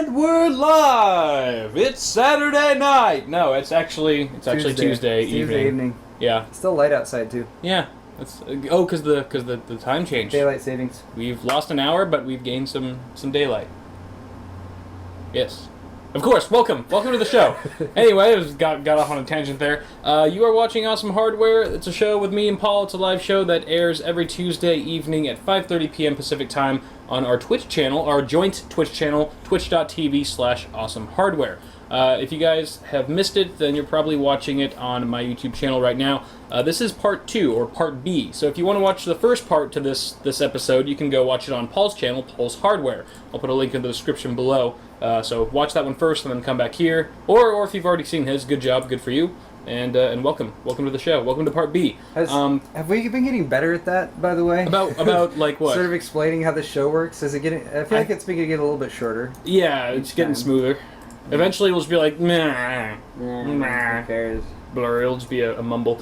And we're live! It's Saturday night! No, it's actually Tuesday evening. Yeah. Still light outside, too. Yeah. Because the time changed. Daylight savings. We've lost an hour, but we've gained some daylight. Yes. Of course, welcome to the show. Anyway, got off on a tangent there. You are watching Awesome Hardware. It's a show with me and Paul. It's a live show that airs every Tuesday evening at 5:30 p.m. Pacific time on our Twitch channel, our joint Twitch channel, twitch.tv/awesomehardware. If you guys have missed it, then you're probably watching it on my YouTube channel right now. This is part 2, or part B. So if you want to watch the first part to this episode, you can go watch it on Paul's channel, Paul's Hardware. I'll put a link in the description below. So watch that one first and then come back here. Or if you've already seen his, good job, good for you. And welcome to the show. Welcome to part B. Have we been getting better at that, by the way? About like what? Sort of explaining how the show works. Is it getting? I feel like it's beginning to get a little bit shorter. Yeah, it's getting smoother. Yeah. Eventually, we'll just be like, meh. Who cares? Blur. It'll just be a mumble.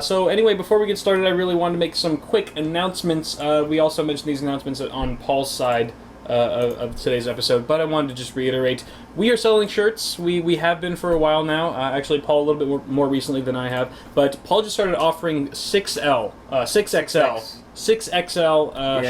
So anyway, before we get started, I really wanted to make some quick announcements. We also mentioned these announcements on Paul's side of today's episode, but I wanted to just reiterate, we are selling shirts. We have been for a while now. Actually, Paul a little bit more recently than I have, but Paul just started offering 6XL yes.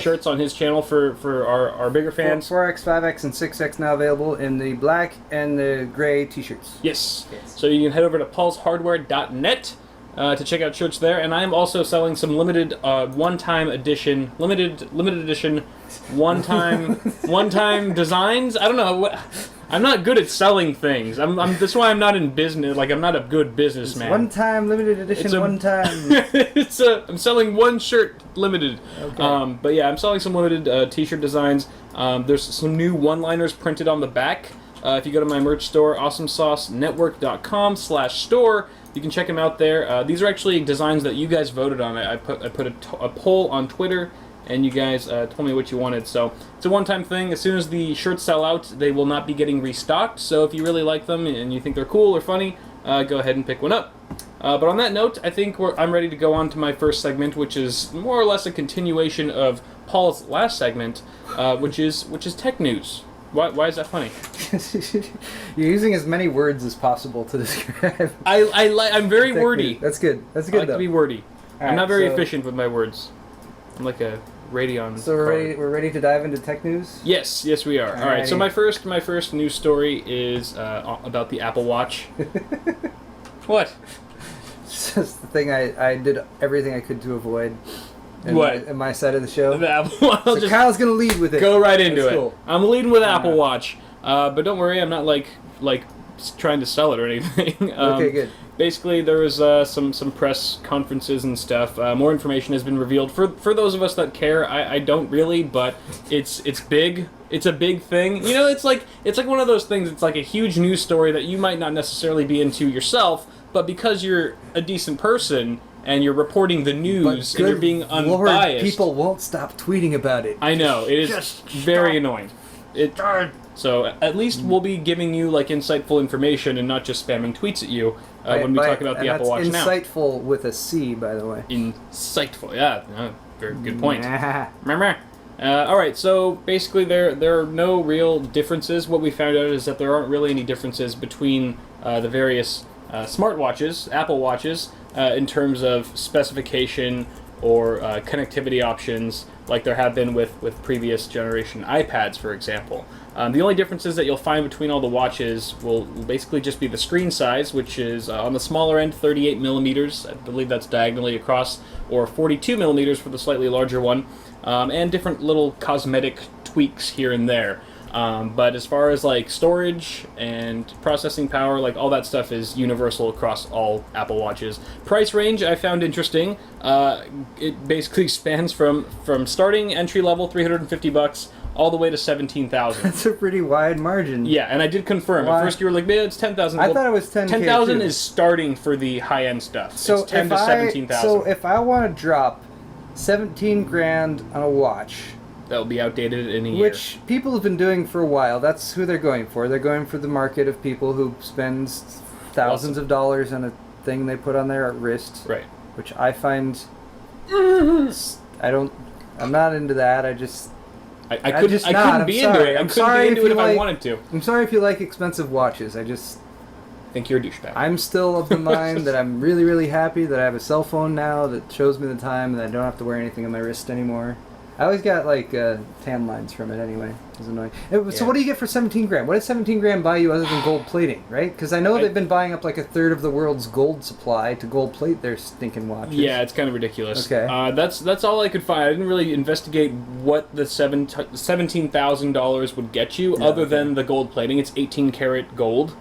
Shirts on his channel for our bigger fans. 4X, 5X, and 6X now available in the black and the gray t-shirts. Yes. So you can head over to paulshardware.net to check out shirts there, and I am also selling some limited one-time edition one-time designs. I don't know. I'm not good at selling things. That's why I'm not in business. Like, I'm not a good businessman. One-time limited edition. I'm selling one shirt limited. Okay. But yeah, I'm selling some limited t-shirt designs. There's some new one-liners printed on the back. If you go to my merch store, awesomesaucenetwork.com/store, you can check them out there. These are actually designs that you guys voted on. I put a poll on Twitter, and you guys told me what you wanted. So it's a one-time thing. As soon as the shirts sell out, they will not be getting restocked. So if you really like them and you think they're cool or funny, go ahead and pick one up. But on that note, I think I'm ready to go on to my first segment, which is more or less a continuation of Paul's last segment, which is tech news. Why is that funny? You're using as many words as possible to describe. I'm very wordy. That's good. That's good. I like to be wordy. I'm not very efficient with my words. I'm like a Radeon. So we're ready to dive into tech news? Yes, we are. All right. So my first news story is about the Apple Watch. What? It's just the thing I did everything I could to avoid. In my side of the show. The Apple Watch. So Kyle's gonna lead with it. Go right into That's it. Cool. I'm leading with Apple Watch, but don't worry, I'm not like trying to sell it or anything. Okay, good. Basically, there was some press conferences and stuff. More information has been revealed for those of us that care. I don't really, but it's big. It's a big thing. You know, it's like one of those things. It's like a huge news story that you might not necessarily be into yourself, but because you're a decent person and you're reporting the news and you're being unbiased. Lord, people won't stop tweeting about it. I know, it is very annoying. So at least we'll be giving you like insightful information and not just spamming tweets at you when we talk about the Apple Watch now. Insightful with a C, by the way. Insightful, yeah. Very good point. All right, so basically there are no real differences. What we found out is that there aren't really any differences between the various smartwatches, Apple Watches, in terms of specification or connectivity options like there have been with previous generation iPads, for example. The only differences that you'll find between all the watches will basically just be the screen size, which is on the smaller end, 38 millimeters. I believe that's diagonally across, or 42 millimeters for the slightly larger one, and different little cosmetic tweaks here and there. But as far as like storage and processing power, like all that stuff is universal across all Apple Watches. Price range I found interesting. It basically spans from starting entry level $350 all the way to $17,000. That's a pretty wide margin. Yeah, and I did confirm. Why? At first you were like, man, it's $10,000. I thought it was $10,000. $10,000 is starting for the high end stuff. So it's $10,000 to $17,000. So if I want to drop $17,000 on a watch. That'll be outdated in a year. Which people have been doing for a while. That's who they're going for. They're going for the market of people who spend thousands of dollars on a thing they put on their wrist. Right. Which I find... I'm not into that. I couldn't be into it. I couldn't be into it if I wanted to. I'm sorry if you like expensive watches. I think you're a douchebag. I'm still of the mind that I'm really, really happy that I have a cell phone now that shows me the time and I don't have to wear anything on my wrist anymore. I always got like tan lines from it anyway. It's annoying. So what do you get for 17 grand? What did 17 grand buy you other than gold plating, right? Because I know they've been buying up like a third of the world's gold supply to gold plate their stinking watches. Yeah, it's kind of ridiculous. Okay. That's all I could find. I didn't really investigate what the $17,000 would get you, other than the gold plating. It's 18 karat gold,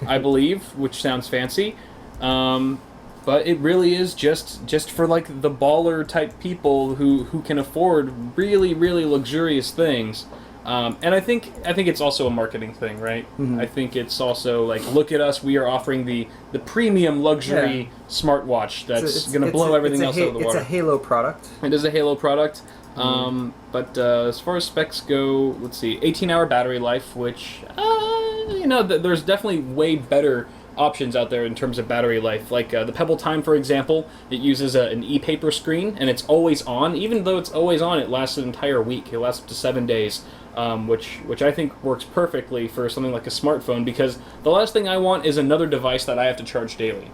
I believe, which sounds fancy. But it really is just for like the baller type people who can afford really, really luxurious things. And I think it's also a marketing thing, right? Mm-hmm. I think it's also like, look at us, we are offering the premium luxury smartwatch that's going to blow everything else out of the water. It's a Halo product. It is a Halo product. But as far as specs go, let's see, 18-hour battery life, which, there's definitely way better options out there in terms of battery life. Like the Pebble Time, for example, it uses an e-paper screen, and it's always on. Even though it's always on, it lasts an entire week. It lasts up to 7 days, which I think works perfectly for something like a smartphone, because the last thing I want is another device that I have to charge daily.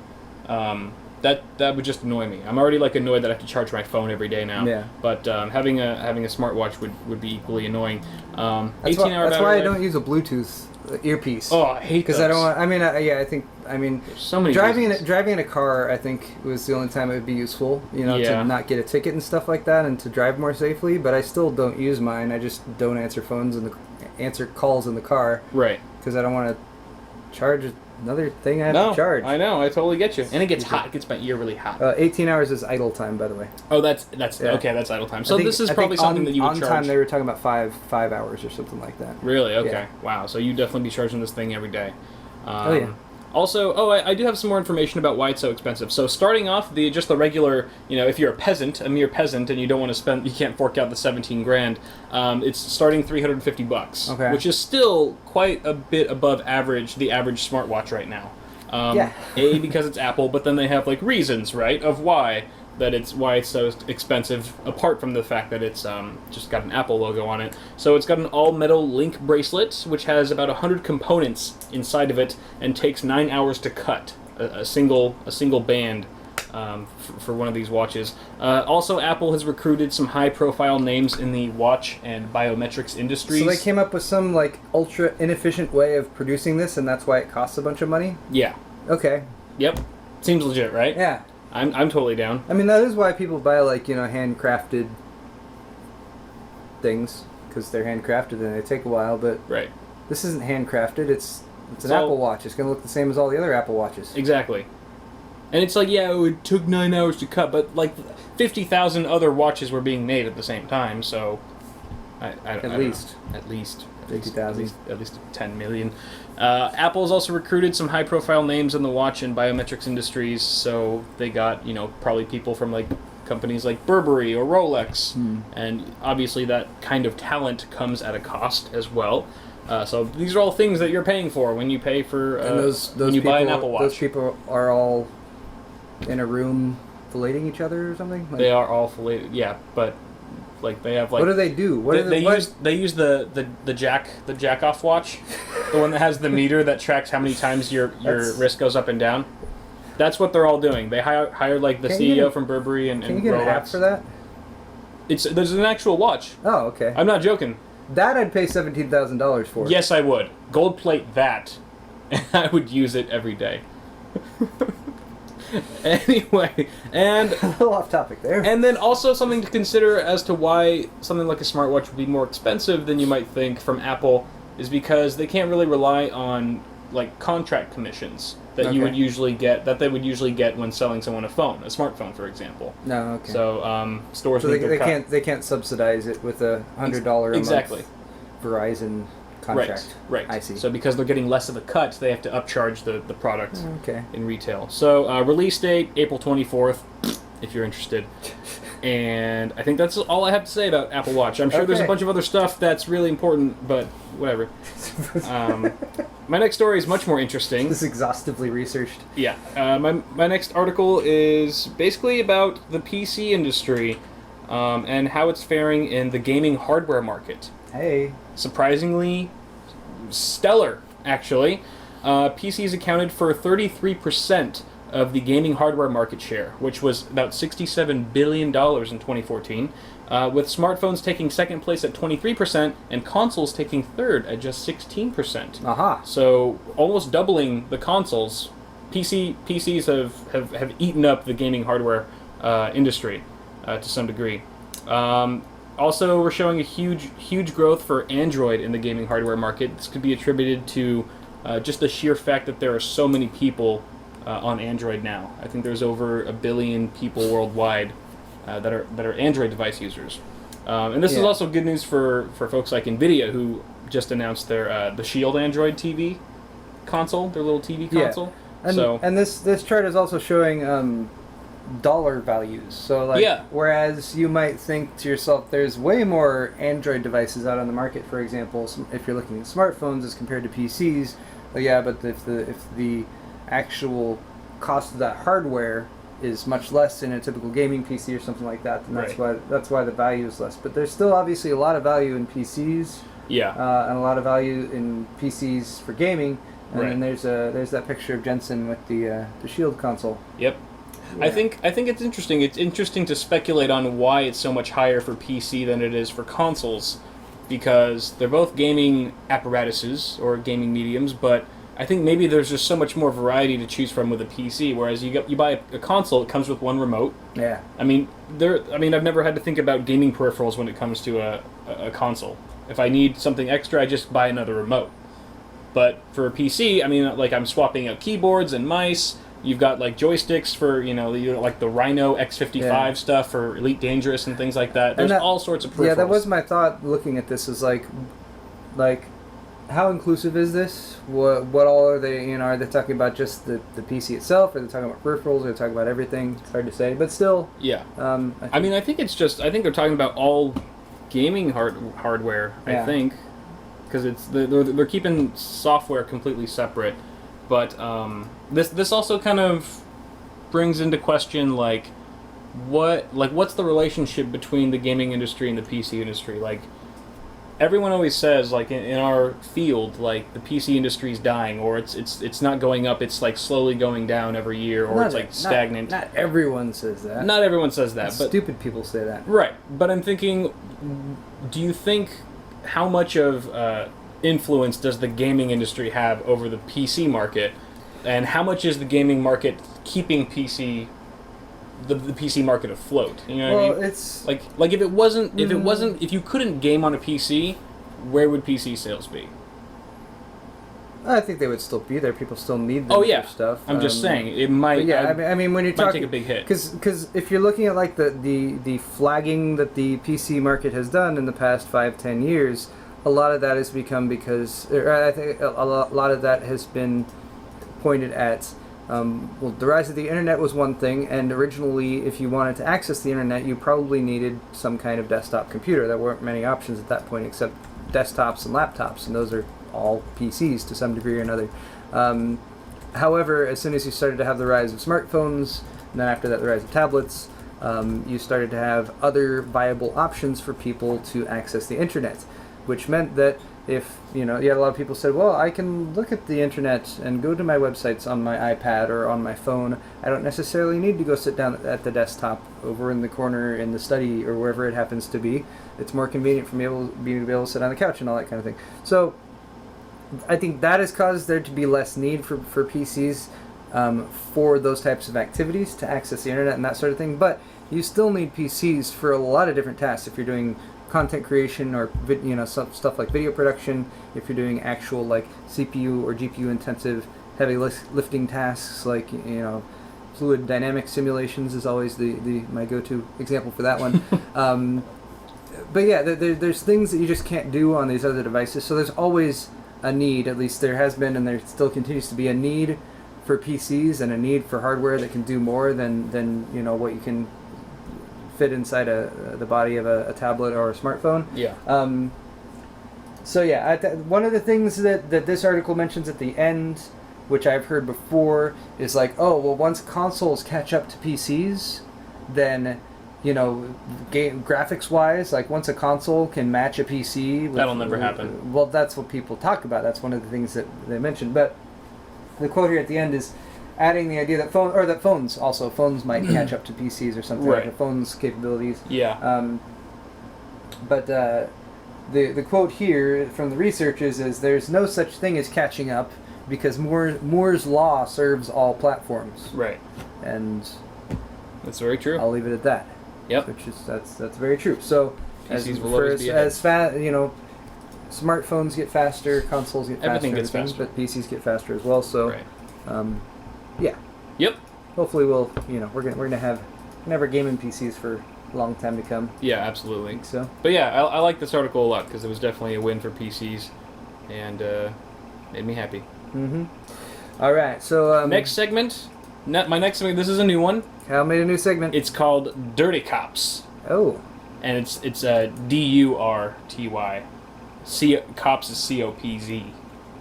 That would just annoy me. I'm already like annoyed that I have to charge my phone every day now. Yeah. But having a smartwatch would be equally annoying. 18-hour that's why I don't use a Bluetooth earpiece. Oh, I hate those. Because I don't want. I mean, there's so many driving in a car, I think, was the only time it would be useful. To not get a ticket and stuff like that, and to drive more safely. But I still don't use mine. I just don't answer calls in the car. Right. Because I don't want to charge another thing I have to charge. I know, I totally get you. And it gets hot. It gets my ear really hot. 18 hours is idle time, by the way. Oh, that's okay, that's idle time. So this is probably something that you would charge. On time, they were talking about five hours or something like that. Really? Okay. Yeah. Wow, so you'd definitely be charging this thing every day. Oh, yeah. Also, I do have some more information about why it's so expensive. So starting off, the regular, if you're a mere peasant, and you don't want to spend, you can't fork out the 17 grand, it's starting $350, okay, which is still quite a bit above the average smartwatch right now. Because it's Apple, but then they have like reasons, right, of why it's so expensive, apart from the fact that it's just got an Apple logo on it. So it's got an all-metal link bracelet, which has about 100 components inside of it, and takes 9 hours to cut a single band for one of these watches. Also, Apple has recruited some high-profile names in the watch and biometrics industries. So they came up with some like ultra inefficient way of producing this, and that's why it costs a bunch of money? Yeah. Okay. Yep. Seems legit, right? Yeah. I'm totally down. I mean, that is why people buy, like, handcrafted things, because they're handcrafted and they take a while, but right. This isn't handcrafted, it's an Apple Watch. It's going to look the same as all the other Apple Watches. Exactly. And it's like, it took 9 hours to cut, but, like, 50,000 other watches were being made at the same time, so... At least 50,000. At least 10 million. Apple's also recruited some high-profile names in the watch and biometrics industries, so they got, probably people from, like, companies like Burberry or Rolex, and obviously that kind of talent comes at a cost as well. So these are all things that you're paying for when you pay for when you buy an Apple Watch. Those people are all in a room filleting each other or something? Like, they are all filleted, yeah, but... Like they have like. What do they do? They use the jack off watch, the one that has the meter that tracks how many times your wrist goes up and down. That's what they're all doing. They hired like the CEO from Burberry and Can you get Rolex. an app for that? There's an actual watch. Oh, okay. I'm not joking. That I'd pay $17,000 for. Yes, I would. Gold plate that, and I would use it every day. Anyway, and a little off topic there. And then also something to consider as to why something like a smartwatch would be more expensive than you might think from Apple is because they can't really rely on like contract commissions that they would usually get when selling someone a smartphone, for example. No, okay. So stores they can't subsidize it with a $100 a month Verizon contract. Right. I see. So because they're getting less of a cut, they have to upcharge the product in retail. So release date, April 24th, if you're interested. And I think that's all I have to say about Apple Watch. I'm sure there's a bunch of other stuff that's really important, but whatever. My next story is much more interesting. This is exhaustively researched. Yeah. My next article is basically about the PC industry and how it's faring in the gaming hardware market. Hey. Surprisingly stellar, actually. PCs accounted for 33% of the gaming hardware market share, which was about $67 billion in 2014, with smartphones taking second place at 23% and consoles taking third at just 16%. Aha. So almost doubling the consoles. PCs have eaten up the gaming hardware industry to some degree. Also, we're showing a huge growth for Android in the gaming hardware market. This could be attributed to just the sheer fact that there are so many people on Android now. I think there's over 1 billion people worldwide that are Android device users. And this is also good news for folks like NVIDIA, who just announced their the Shield Android TV console, their little TV console. Yeah. And this chart is also showing dollar values. So like, whereas you might think to yourself, there's way more Android devices out on the market, for example, if you're looking at smartphones as compared to PCs. But if the actual cost of that hardware is much less in a typical gaming PC or something like that, then that's why the value is less. But there's still obviously a lot of value in PCs. Yeah. And a lot of value in PCs for gaming. And then there's that picture of Jensen with the Shield console. Yep. Yeah. I think it's interesting. It's interesting to speculate on why it's so much higher for PC than it is for consoles, because they're both gaming apparatuses or gaming mediums, but I think maybe there's just so much more variety to choose from with a PC, whereas you buy a console, it comes with one remote. Yeah. I mean, I've never had to think about gaming peripherals when it comes to a console. If I need something extra, I just buy another remote. But for a PC, I mean, like, I'm swapping out keyboards and mice. You've got like joysticks for, like the Rhino X55 stuff for Elite Dangerous and things like that. There's all sorts of peripherals. Yeah, that was my thought looking at this, is like how inclusive is this? What all are they, are they talking about just the PC itself? Are they talking about peripherals? Are they talking about everything? It's hard to say, but still. Yeah. I think they're talking about all gaming hardware, I think, because they're keeping software completely separate. But this also kind of brings into question what's the relationship between the gaming industry and the PC industry? Like, everyone always says, like, in our field, like, the PC industry is dying, or it's not going up, it's like slowly going down every year, or it's like stagnant. Not everyone says that. Not everyone says that, but stupid people say that. Right. But I'm thinking, do you think how much of influence does the gaming industry have over the PC market, and how much is the gaming market keeping the PC market afloat? You know what I mean? It's like if you couldn't game on a PC, where would PC sales be? I think they would still be there. People still need them for stuff. I'm just saying it might. Yeah, I mean when you're talking, take a big hit, because if you're looking at like the flagging that the PC market has done in the past 5-10 years. A lot of that has become I think a lot of that has been pointed at, the rise of the internet was one thing, and originally, if you wanted to access the internet, you probably needed some kind of desktop computer. There weren't many options at that point except desktops and laptops, and those are all PCs to some degree or another. However, as soon as you started to have the rise of smartphones, and then after that the rise of tablets, you started to have other viable options for people to access the internet. Which meant that if, you had a lot of people said, well, I can look at the internet and go to my websites on my iPad or on my phone. I don't necessarily need to go sit down at the desktop over in the corner in the study or wherever it happens to be. It's more convenient for me to be able to sit on the couch and all that kind of thing. So I think that has caused there to be less need for PCs for those types of activities to access the internet and that sort of thing. But you still need PCs for a lot of different tasks. If you're doing content creation or stuff like video production, if you're doing actual like CPU or GPU intensive heavy lifting tasks, like fluid dynamic simulations is always my go-to example for that one. But yeah, there's things that you just can't do on these other devices, so there's always a need, at least there has been and there still continues to be a need for PCs and a need for hardware that can do more than what you can fit inside the body of a tablet or a smartphone. Yeah. So yeah, one of the things that this article mentions at the end, which I've heard before, is like, oh, well, once consoles catch up to PCs, then you know, graphics-wise, like once a console can match a PC... That'll never happen. Well, that's what people talk about. That's one of the things that they mentioned. But the quote here at the end is adding the idea that phones might catch up to PCs or something, like the phone's capabilities. Yeah. But the quote here from the researchers is there's no such thing as catching up because Moore's law serves all platforms. Right. And that's very true. I'll leave it at that. Yep. Which is that's very true. So PCs will always be ahead. you know, smartphones get faster, consoles get faster, everything gets faster, but PCs get faster as well. So, yeah. Yep. Hopefully, we're gonna have gaming PCs for a long time to come. Yeah, absolutely. I think so. But yeah, I like this article a lot because it was definitely a win for PCs, and made me happy. Mm-hmm. All right. So next segment. My next segment. This is a new one. Cal made a new segment. It's called Dirty Cops. Oh. And it's DURTY. Cops is COPZ.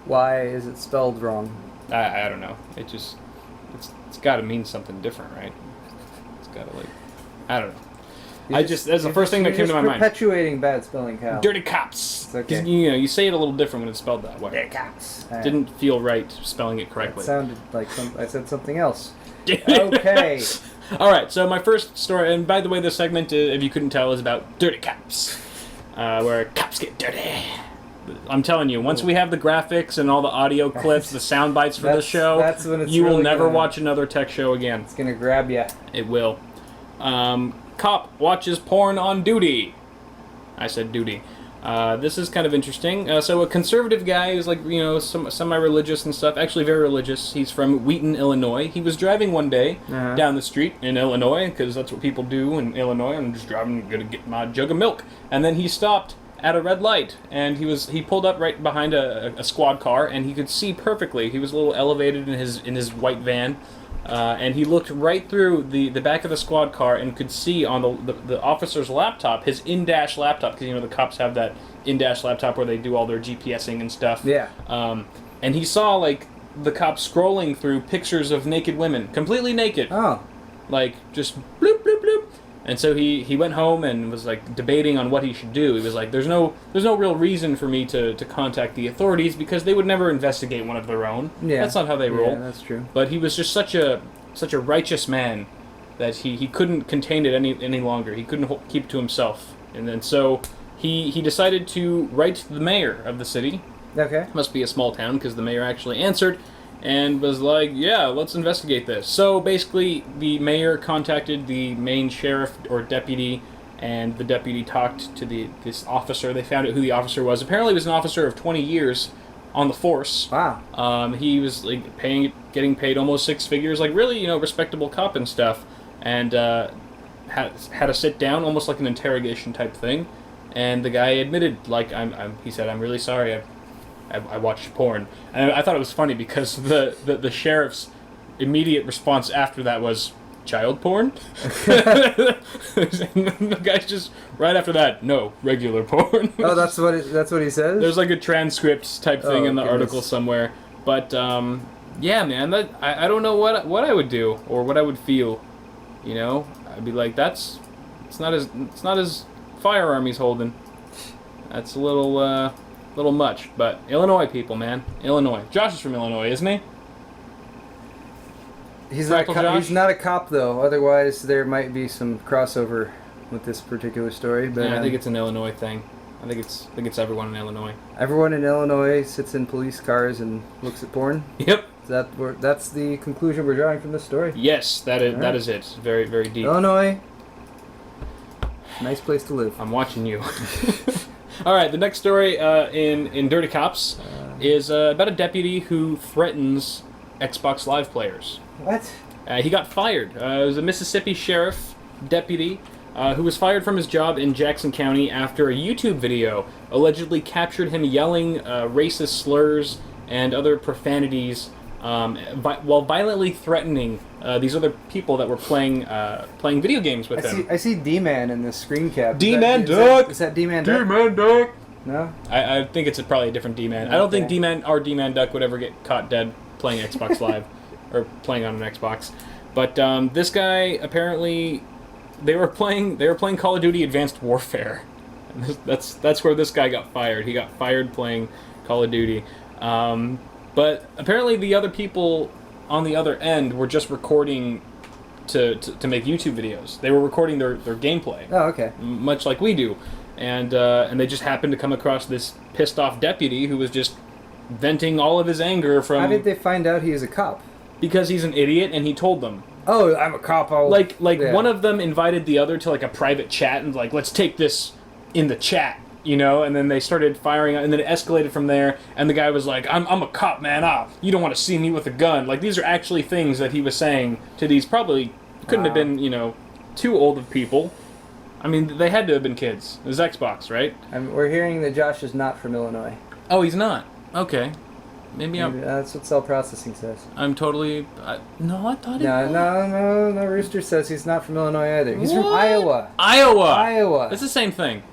Why is it spelled wrong? I don't know. It's got to mean something different, right? It's got to I don't know. That's the first thing that came to my mind. Perpetuating bad spelling, Cal. Dirty Cops. It's okay. You say it a little different when it's spelled that way. Dirty Cops. Didn't feel right spelling it correctly. It sounded like I said something else. Okay. All right. So my first story, and by the way, this segment, if you couldn't tell, is about dirty cops, where cops get dirty. I'm telling you, once we have the graphics and all the audio clips, the sound bites for the show, that's when it's you will really never watch another tech show again. It's gonna grab you. It will. Cop watches porn on duty. I said duty. This is kind of interesting. So a conservative guy who's semi-religious and stuff, actually very religious. He's from Wheaton, Illinois. He was driving one day down the street in Illinois, because that's what people do in Illinois. I'm just driving, gonna get my jug of milk. And then he stopped at a red light, and he pulled up right behind a squad car, and he could see perfectly. He was a little elevated in his white van. And he looked right through the back of the squad car and could see on the officer's laptop, his in-dash laptop, because the cops have that in-dash laptop where they do all their GPSing and stuff. Yeah. And he saw the cop scrolling through pictures of naked women, completely naked. Oh. Just bloop bloop bloop. And so he went home and was debating on what he should do. He was like, there's no real reason for me to contact the authorities because they would never investigate one of their own. Yeah. That's not how they roll. Yeah, that's true. But he was just such a righteous man that he couldn't contain it any longer. He couldn't keep it to himself. And then so he decided to write to the mayor of the city. Okay. Must be a small town because the mayor actually answered and was like, yeah, let's investigate this. So basically, the mayor contacted the main sheriff or deputy, and the deputy talked to this officer. They found out who the officer was. Apparently, he was an officer of 20 years on the force. Wow. He was getting paid almost six figures, really, respectable cop and stuff, and had a sit down, almost like an interrogation type thing. And the guy admitted, he said, I'm really sorry. I watched porn, and I thought it was funny because the sheriff's immediate response after that was child porn. And the guy's just right after that, no, regular porn. Oh, that's what he says. There's a transcript type thing in the article somewhere, but yeah, man, I don't know what I would do or what I would feel. I'd be like, it's not his firearm he's holding. That's a little much, but Illinois people, man. Illinois. Josh is from Illinois, isn't he? He's not a cop, though. Otherwise, there might be some crossover with this particular story. But yeah, I think it's an Illinois thing. I think it's everyone in Illinois. Everyone in Illinois sits in police cars and looks at porn. Yep. That's the conclusion we're drawing from this story. Yes, that is it. Very, very deep. Illinois. Nice place to live. I'm watching you. All right, the next story in Dirty Cops is about a deputy who threatens Xbox Live players. What? He got fired. It was a Mississippi sheriff deputy who was fired from his job in Jackson County after a YouTube video allegedly captured him yelling racist slurs and other profanities while violently threatening these other people that were playing video games with him. I see D-Man in this screen cap. D-Man Duck! Is that D-Man Duck? D-Man Duck! No? I think it's probably a different D-Man. Okay. I don't think D-Man Duck would ever get caught dead playing Xbox Live or playing on an Xbox. But this guy apparently they were playing Call of Duty Advanced Warfare. And that's where this guy got fired. He got fired playing Call of Duty. But apparently the other people on the other end were just recording to make YouTube videos. They were recording their gameplay. Oh, okay. Much like we do. And they just happened to come across this pissed off deputy who was just venting all of his anger from... How did they find out he was a cop? Because he's an idiot and he told them. Oh, I'm a cop. Yeah. One of them invited the other to like a private chat and like, let's take this in the chat, you know, and then they started firing, and then it escalated from there, and the guy was like, I'm a cop, man, you don't want to see me with a gun. Like, these are actually things that he was saying to these probably couldn't have been, you know, too old of people. I mean, they had to have been kids. It was Xbox, right? We're hearing that Josh is not from Illinois. Oh, he's not? Okay. Maybe that's what cell processing says. I'm totally... no, I thought he was. No, Rooster says he's not from Illinois either. He's from Iowa. Iowa! It's the same thing.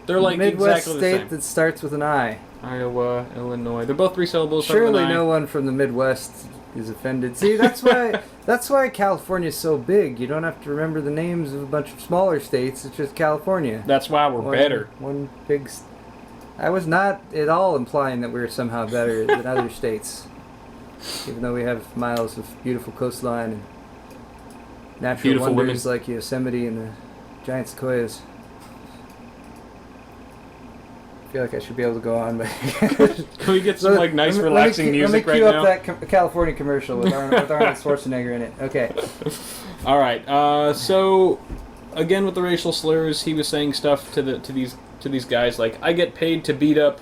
They're like Midwest exactly the same. state that starts with an I. Iowa, Illinois. They're both 3 syllables. Surely no one from the Midwest is offended. See, that's why California's so big. You don't have to remember the names of a bunch of smaller states. It's just California. That's why we're better. One big... I was not at all implying that we were somehow better than other states. Even though we have miles of beautiful coastline and natural beautiful wonders women. like Yosemite and the giant sequoias. I feel like I should be able to go on, but... Can we get some like nice relaxing music right now? Let me cue up that California commercial with Arnold Schwarzenegger in it. Okay. All right. So, again with the racial slurs, he was saying stuff to these guys like, "I get paid to beat up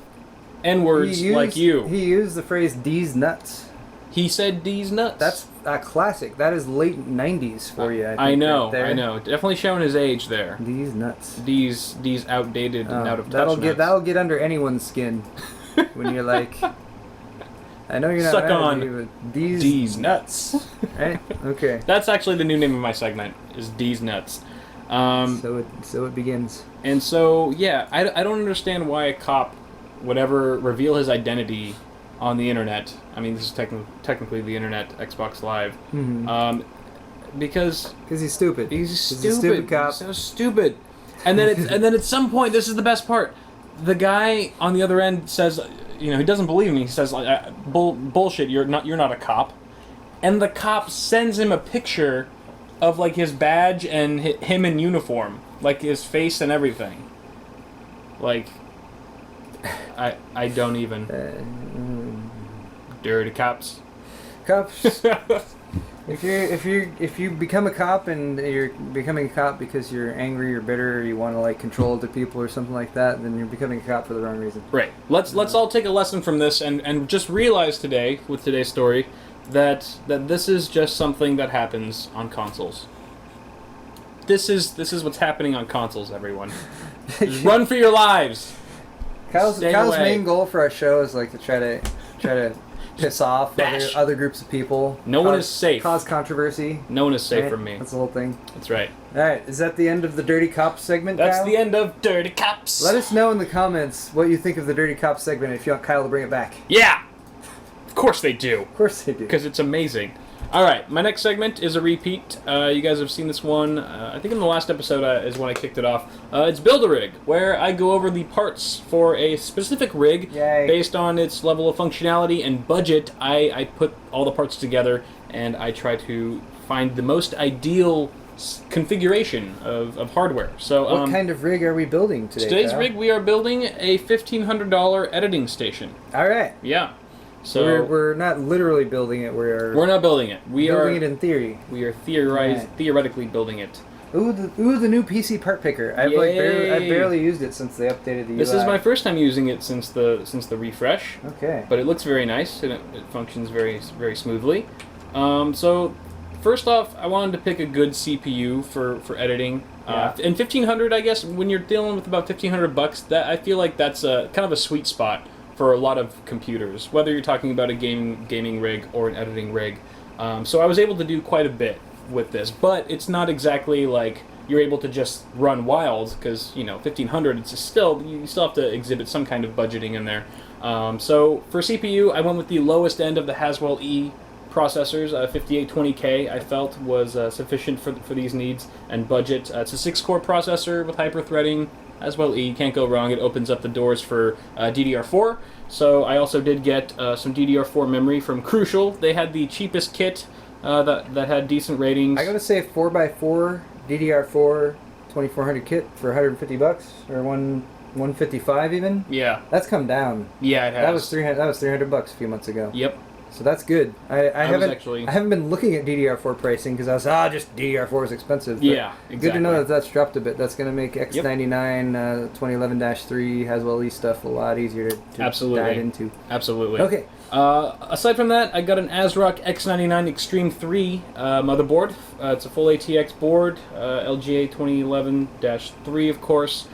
N-words like you." He used the phrase "D's nuts." He said "D's nuts." That's a classic. That is late '90s for you. I know. Right there. I know. Definitely showing his age there. D's nuts. These outdated and out of touch nuts. That'll get under anyone's skin when you're like, I know you're not suck mad on at me, but D's nuts. Right? Okay. That's actually the new name of my segment. Is D's nuts. So it begins. And so yeah, I don't understand why a cop would ever reveal his identity on the internet. I mean, this is technically the internet, Xbox Live. Mm-hmm. Because he's stupid. He's a stupid cop. He's so stupid. And then at some point, this is the best part. The guy on the other end says, you know, he doesn't believe me. He says, like, bullshit. You're not a cop. And the cop sends him a picture of like his badge and him in uniform, like his face and everything. Like, I don't even. Dirty cops. Cops. If you become a cop and you're becoming a cop because you're angry or bitter or you want to like control other people or something like that, then you're becoming a cop for the wrong reason. Right. Let's all take a lesson from this and just realize today with today's story that this is just something that happens on consoles. This is what's happening on consoles, everyone. Just run for your lives. Kyle's main goal for our show is like to try to piss off other groups of people. No one is safe. Cause controversy. No one is safe right? from me. That's the whole thing. That's right. All right, is that the end of the Dirty Cops segment, That's Kyle? the end of Dirty Cops. Let us know in the comments what you think of the Dirty Cops segment if you want Kyle to bring it back. Yeah! Of course they do. Of course they do. Because it's amazing. Alright, my next segment is a repeat. You guys have seen this one. I think in the last episode is when I kicked it off. It's Build-A-Rig, where I go over the parts for a specific rig. Yay. Based on its level of functionality and budget. I put all the parts together and I try to find the most ideal configuration of hardware. So, what kind of rig are we building today, Today's Kyle? rig, we are building a $1,500 editing station. All right. Yeah. So we're not literally building it. We're not building it. We building are it in theory. We are theoretically building it. Ooh, the new PC part picker. I've barely used it since they updated the UI. This is my first time using it since the refresh. Okay. But it looks very nice and it functions very smoothly. So first off, I wanted to pick a good CPU for editing. Yeah. And $1,500, I guess, when you're dealing with about $1,500, that I feel like that's a kind of a sweet spot for a lot of computers, whether you're talking about a gaming rig or an editing rig. So I was able to do quite a bit with this, but it's not exactly like you're able to just run wild because, you know, $1,500, you still have to exhibit some kind of budgeting in there. So for CPU, I went with the lowest end of the Haswell E processors. 5820K I felt was sufficient for these needs and budget. It's a 6-core processor with hyper-threading as well. You can't go wrong. It opens up the doors for DDR4. So I also did get some DDR4 memory from Crucial. They had the cheapest kit that had decent ratings. I gotta say, 4x4 DDR4 2400 kit for $150 or 155 even. Yeah, that's come down. Yeah, it has. That was $300 a few months ago. Yep. So that's good. I haven't been looking at DDR4 pricing because I was just DDR4 is expensive. But yeah, exactly. Good to know that that's dropped a bit. That's going to make X99 2011-3 Haswell stuff a lot easier to dive into. Absolutely. Okay. Aside from that, I got an ASRock X99 Extreme 3 motherboard. It's a full ATX board, LGA 2011-3, of course.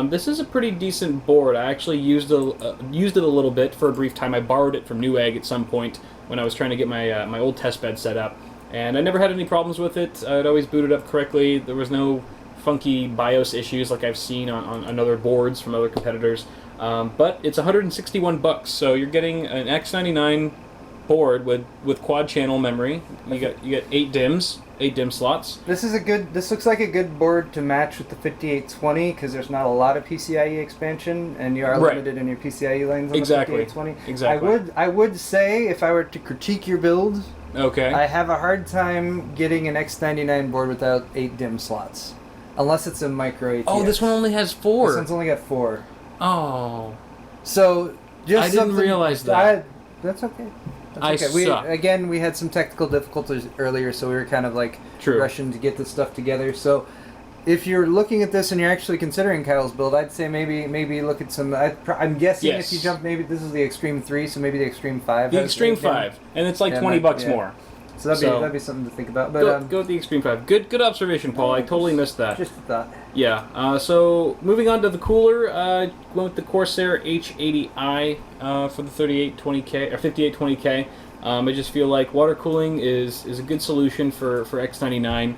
This is a pretty decent board. I actually used it a little bit for a brief time. I borrowed it from Newegg at some point when I was trying to get my my old test bed set up, and I never had any problems with it. It always booted up correctly. There was no funky BIOS issues like I've seen on other boards from other competitors. But it's $161, so you're getting an X99 board with quad channel memory. You get 8 DIMM slots. This looks like a good board to match with the 5820 because there's not a lot of PCIe expansion and you are limited in your PCIe lanes on the 5820. Exactly. I would say if I were to critique your build, okay, I have a hard time getting an X99 board without 8 DIMM slots. Unless it's a micro ATX. Oh, this one only has 4. This one's only got 4. Oh. So I didn't realize that. That's okay. We had some technical difficulties earlier, so we were kind of like rushing to get this stuff together. So if you're looking at this and you're actually considering Kyle's build, I'd say maybe look at some. I'm guessing if you jump, maybe this is the Extreme 3, so maybe the Extreme 5. The Extreme 5, and it's like $20 more. So that'd be something to think about. But go with the Extreme 5. Good observation, Paul. I totally missed that. Just a thought. Yeah. So moving on to the cooler, went with the Corsair H80i for the 3820K or 5820K. I just feel like water cooling is a good solution for X99.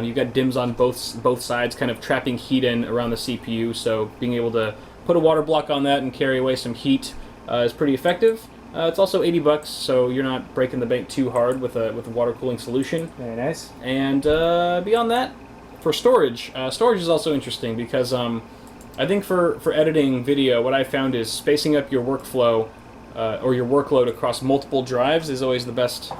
You've got DIMMs on both sides, kind of trapping heat in around the CPU. So being able to put a water block on that and carry away some heat is pretty effective. It's also $80, so you're not breaking the bank too hard with a water cooling solution. Very nice. And beyond that, for storage is also interesting because I think for editing video, what I found is spacing up your workflow or your workload across multiple drives is always the best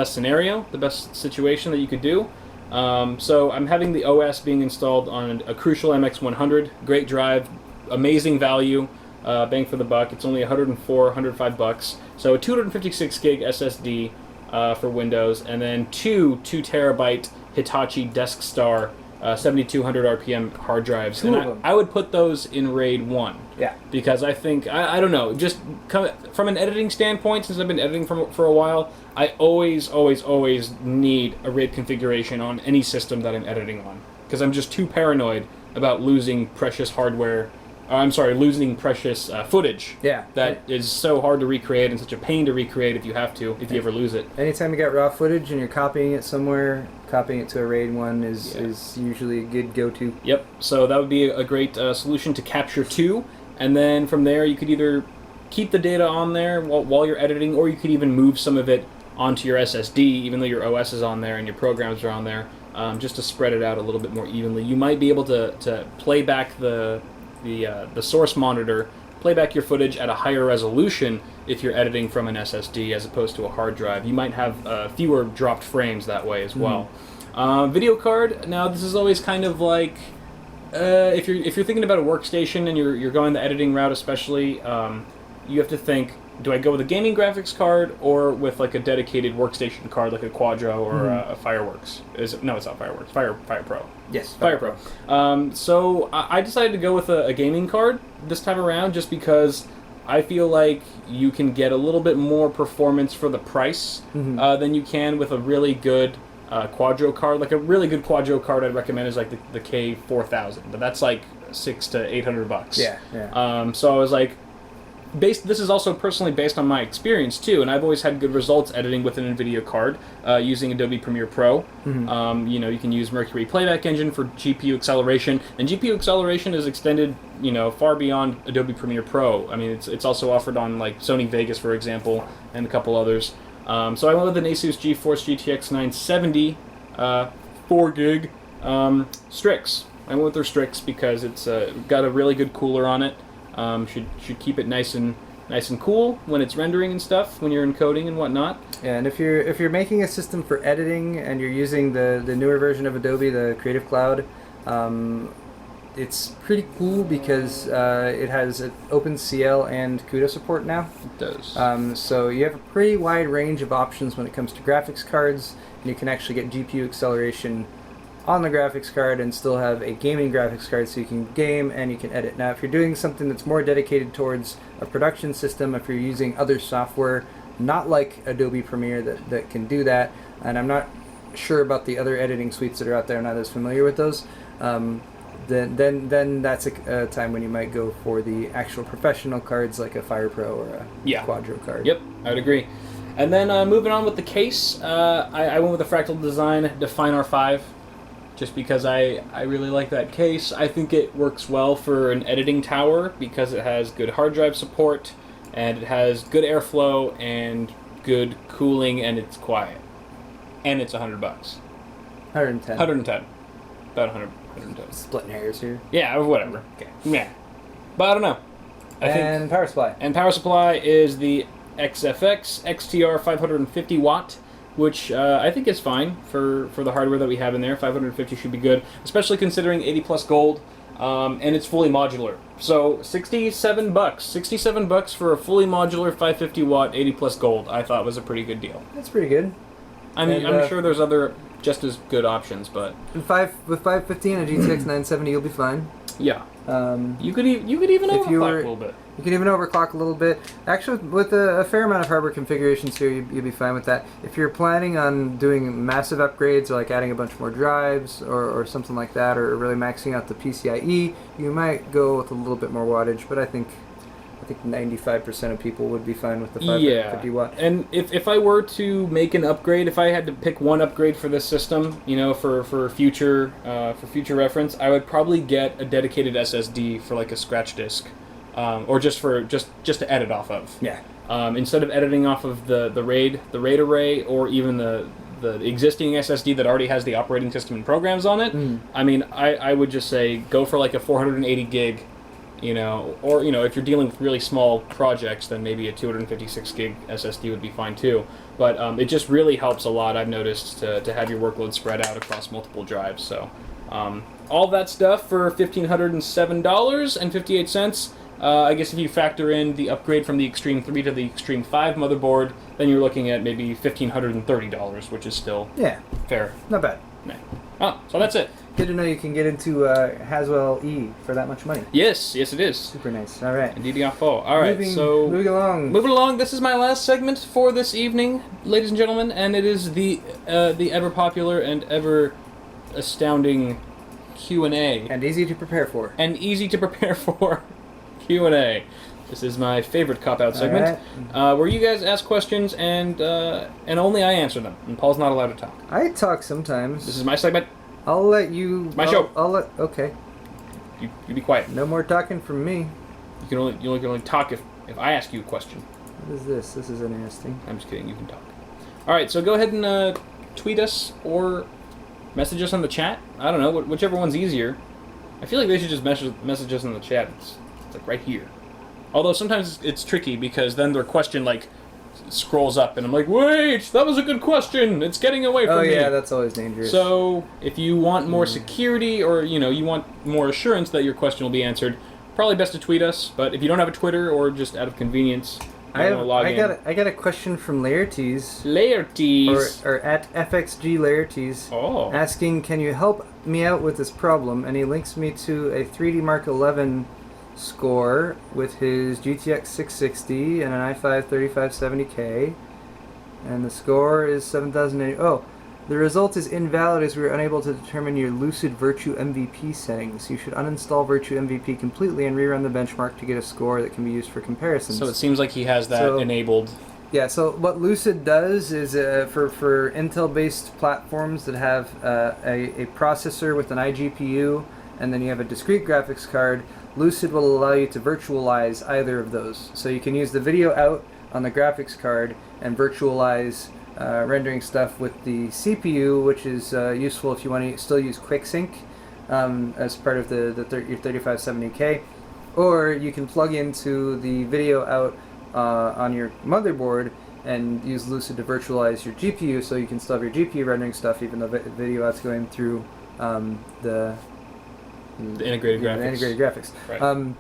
scenario, the best situation that you could do. So I'm having the OS being installed on a Crucial MX100, great drive, amazing value. Bang for the buck. It's only $105. So a 256 gig SSD for Windows, and then two 2 terabyte Hitachi DeskStar 7200 RPM hard drives. And I would put those in RAID 1. Yeah. Because I think, I don't know, just from an editing standpoint, since I've been editing for a while, I always need a RAID configuration on any system that I'm editing on. Because I'm just too paranoid about losing precious hardware. Losing precious footage. Yeah. That is so hard to recreate and such a pain to recreate if you have to, if you ever lose it. Anytime you got raw footage and you're copying it somewhere, copying it to a RAID 1 is usually a good go-to. Yep. So that would be a great solution to capture 2, and then from there you could either keep the data on there while you're editing, or you could even move some of it onto your SSD, even though your OS is on there and your programs are on there, just to spread it out a little bit more evenly. You might be able to play back the source monitor, play back your footage at a higher resolution if you're editing from an SSD as opposed to a hard drive. You might have fewer dropped frames that way as well. Video card, now this is always kind of like, if you're thinking about a workstation and you're going the editing route especially, you have to think, do I go with a gaming graphics card or with like a dedicated workstation card like a Quadro or a Fireworks? No, it's not Fireworks. Fire Pro. Yes, Fire Pro. So I decided to go with a gaming card this time around just because I feel like you can get a little bit more performance for the price than you can with a really good Quadro card. Like a really good Quadro card I'd recommend is like the K4000, but that's like $600 to $800. Yeah. So I was like, this is also personally based on my experience too, and I've always had good results editing with an NVIDIA card using Adobe Premiere Pro. You can use Mercury Playback Engine for GPU acceleration, and GPU acceleration is extended, far beyond Adobe Premiere Pro. I mean, it's also offered on like Sony Vegas, for example, and a couple others. So I went with an Asus GeForce GTX 970, 4 gig Strix. I went with their Strix because it's got a really good cooler on it. Should keep it nice and cool when it's rendering and stuff, when you're encoding and whatnot. Yeah, and if you're making a system for editing and you're using the newer version of Adobe, the Creative Cloud, it's pretty cool because it has OpenCL and CUDA support now. It does. So you have a pretty wide range of options when it comes to graphics cards, and you can actually get GPU acceleration on the graphics card and still have a gaming graphics card, so you can game and you can edit. Now, if you're doing something that's more dedicated towards a production system, if you're using other software, not like Adobe Premiere that can do that, and I'm not sure about the other editing suites that are out there, I'm not as familiar with those, then that's a time when you might go for the actual professional cards like a Fire Pro or a Quadro card. Yep, I would agree. And then moving on with the case, I went with the Fractal Design Define R5. Just because I really like that case. I think it works well for an editing tower because it has good hard drive support and it has good airflow and good cooling and it's quiet. And it's $100. 110. 110. About 110. Splitting hairs here. Yeah, whatever. Okay. Yeah. But I don't know. And power supply. And power supply is the XFX XTR 550 watt. Which I think is fine for the hardware that we have in there. 550 should be good, especially considering 80 plus gold, and it's fully modular. So $67. $67 for a fully modular 550 watt 80 plus gold. I thought was a pretty good deal. That's pretty good. I mean, I'm sure there's other just as good options, but with 550 and a GTX 970, you'll be fine. Yeah. You could even overclock a little bit. You can even overclock a little bit. Actually, with a fair amount of hardware configurations here, you'll be fine with that. If you're planning on doing massive upgrades, or like adding a bunch more drives or something like that, or really maxing out the PCIe, you might go with a little bit more wattage. But I think 95% of people would be fine with the 550 watt. And if I were to make an upgrade, if I had to pick one upgrade for this system, for future reference, I would probably get a dedicated SSD for like a scratch disk, or just to edit off of. Yeah. Instead of editing off of the RAID array or even the existing SSD that already has the operating system and programs on it. I mean, I would just say go for like a 480 gig. Or if you're dealing with really small projects, then maybe a 256 gig SSD would be fine too. But it just really helps a lot, I've noticed, to have your workload spread out across multiple drives. So all that stuff for $1,507.58. I guess if you factor in the upgrade from the Extreme 3 to the Extreme 5 motherboard, then you're looking at maybe $1,530, which is still fair. Not bad. Yeah. Oh, so that's it. Good to know you can get into Haswell E for that much money. Yes, it is. Super nice. All right. DDR4. All right, moving along. Moving along. This is my last segment for this evening, ladies and gentlemen, and it is the ever popular and ever astounding Q&A. And easy to prepare for. Q&A. This is my favorite cop-out segment, where you guys ask questions and only I answer them, and Paul's not allowed to talk. I talk sometimes. This is my segment. I'll let you. My show. Okay. You be quiet. No more talking from me. You can only talk if I ask you a question. What is this? This is interesting. I'm just kidding. You can talk. All right. So go ahead and tweet us or message us on the chat. I don't know, whichever one's easier. I feel like they should just message us in the chat. It's like right here. Although sometimes it's tricky because then their question like scrolls up and I'm like, wait, that was a good question. It's getting away from me. Oh yeah, that's always dangerous. So if you want more security or you want more assurance that your question will be answered, probably best to tweet us. But if you don't have a Twitter or just out of convenience, I got a question from Laertes. Or at FXG Laertes. Asking, can you help me out with this problem? And he links me to a 3D Mark 11 score with his GTX 660 and an i5 3570K, and the score is 7080. Oh, the result is invalid as we were unable to determine your Lucid Virtue MVP settings. You should uninstall Virtue MVP completely and rerun the benchmark to get a score that can be used for comparisons. So it seems like he has that enabled. Yeah, so what Lucid does is for Intel-based platforms that have a processor with an iGPU and then you have a discrete graphics card, Lucid will allow you to virtualize either of those. So you can use the video out on the graphics card and virtualize rendering stuff with the CPU, which is useful if you want to still use QuickSync as part of your 3570K. Or you can plug into the video out on your motherboard and use Lucid to virtualize your GPU, so you can still have your GPU rendering stuff even though the video out's going through the integrated graphics. The integrated graphics. Right.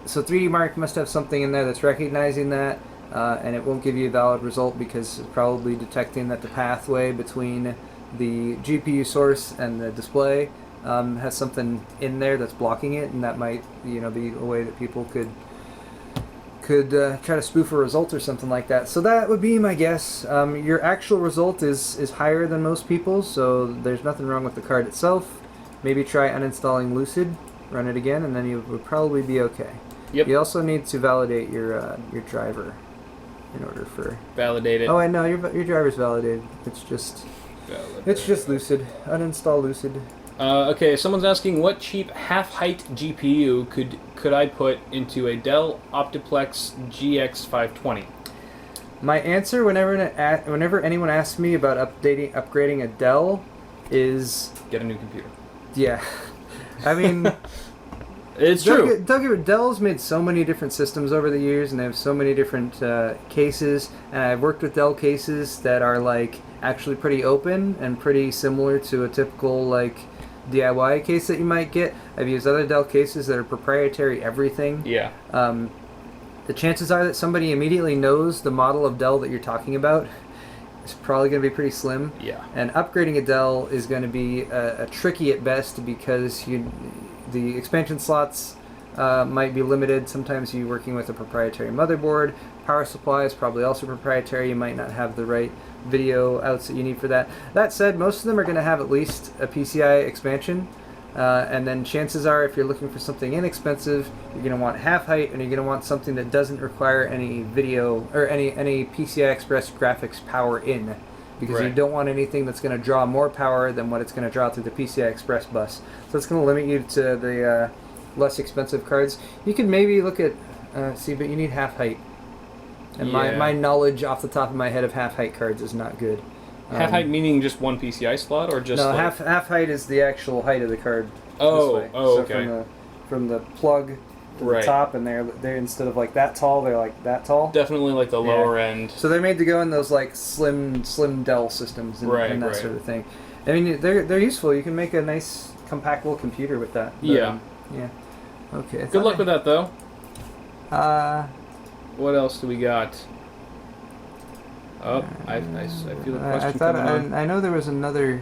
So 3D Mark must have something in there that's recognizing that, and it won't give you a valid result because it's probably detecting that the pathway between the GPU source and the display has something in there that's blocking it, and that might be a way that people could try to spoof a result or something like that. So that would be my guess. Your actual result is higher than most people's, so there's nothing wrong with the card itself. Maybe try uninstalling Lucid, run it again, and then you would probably be okay. Yep. You also need to validate your driver in order for... Validate it. Oh, I know, your driver's validated. It's just Lucid. Uninstall Lucid. Okay, someone's asking what cheap half-height GPU could I put into a Dell Optiplex GX520? My answer whenever anyone asks me about upgrading a Dell is... Get a new computer. Yeah. I mean... It's true. Dell's made so many different systems over the years, and they have so many different cases, and I've worked with Dell cases that are like actually pretty open and pretty similar to a typical like DIY case that you might get. I've used other Dell cases that are proprietary everything. Yeah. The chances are that somebody immediately knows the model of Dell that you're talking about is probably going to be pretty slim. Yeah. And upgrading a Dell is going to be a tricky at best because the expansion slots might be limited. Sometimes you're working with a proprietary motherboard. Power supply is probably also proprietary. You might not have the right video outs that you need for that. That said, most of them are going to have at least a PCI expansion. And then chances are, if you're looking for something inexpensive, you're going to want half height, and you're going to want something that doesn't require any video or any PCI Express graphics power in. Because you don't want anything that's going to draw more power than what it's going to draw through the PCI Express bus. So it's going to limit you to the less expensive cards. You could maybe look at, but you need half height. And my knowledge off the top of my head of half height cards is not good. Half height meaning just one PCI slot, or just no? Like... Half height is the actual height of the card. Oh, this way. oh, so okay. From the plug to the top, and they're instead of like that tall, they're like that tall. Definitely like the lower end. So they're made to go in those like slim Dell systems and that sort of thing. I mean, they're useful. You can make a nice compactable computer with that. But, yeah. Yeah. Okay. Good luck with that, though. What else do we got? Oh, I feel the question coming on. I know there was another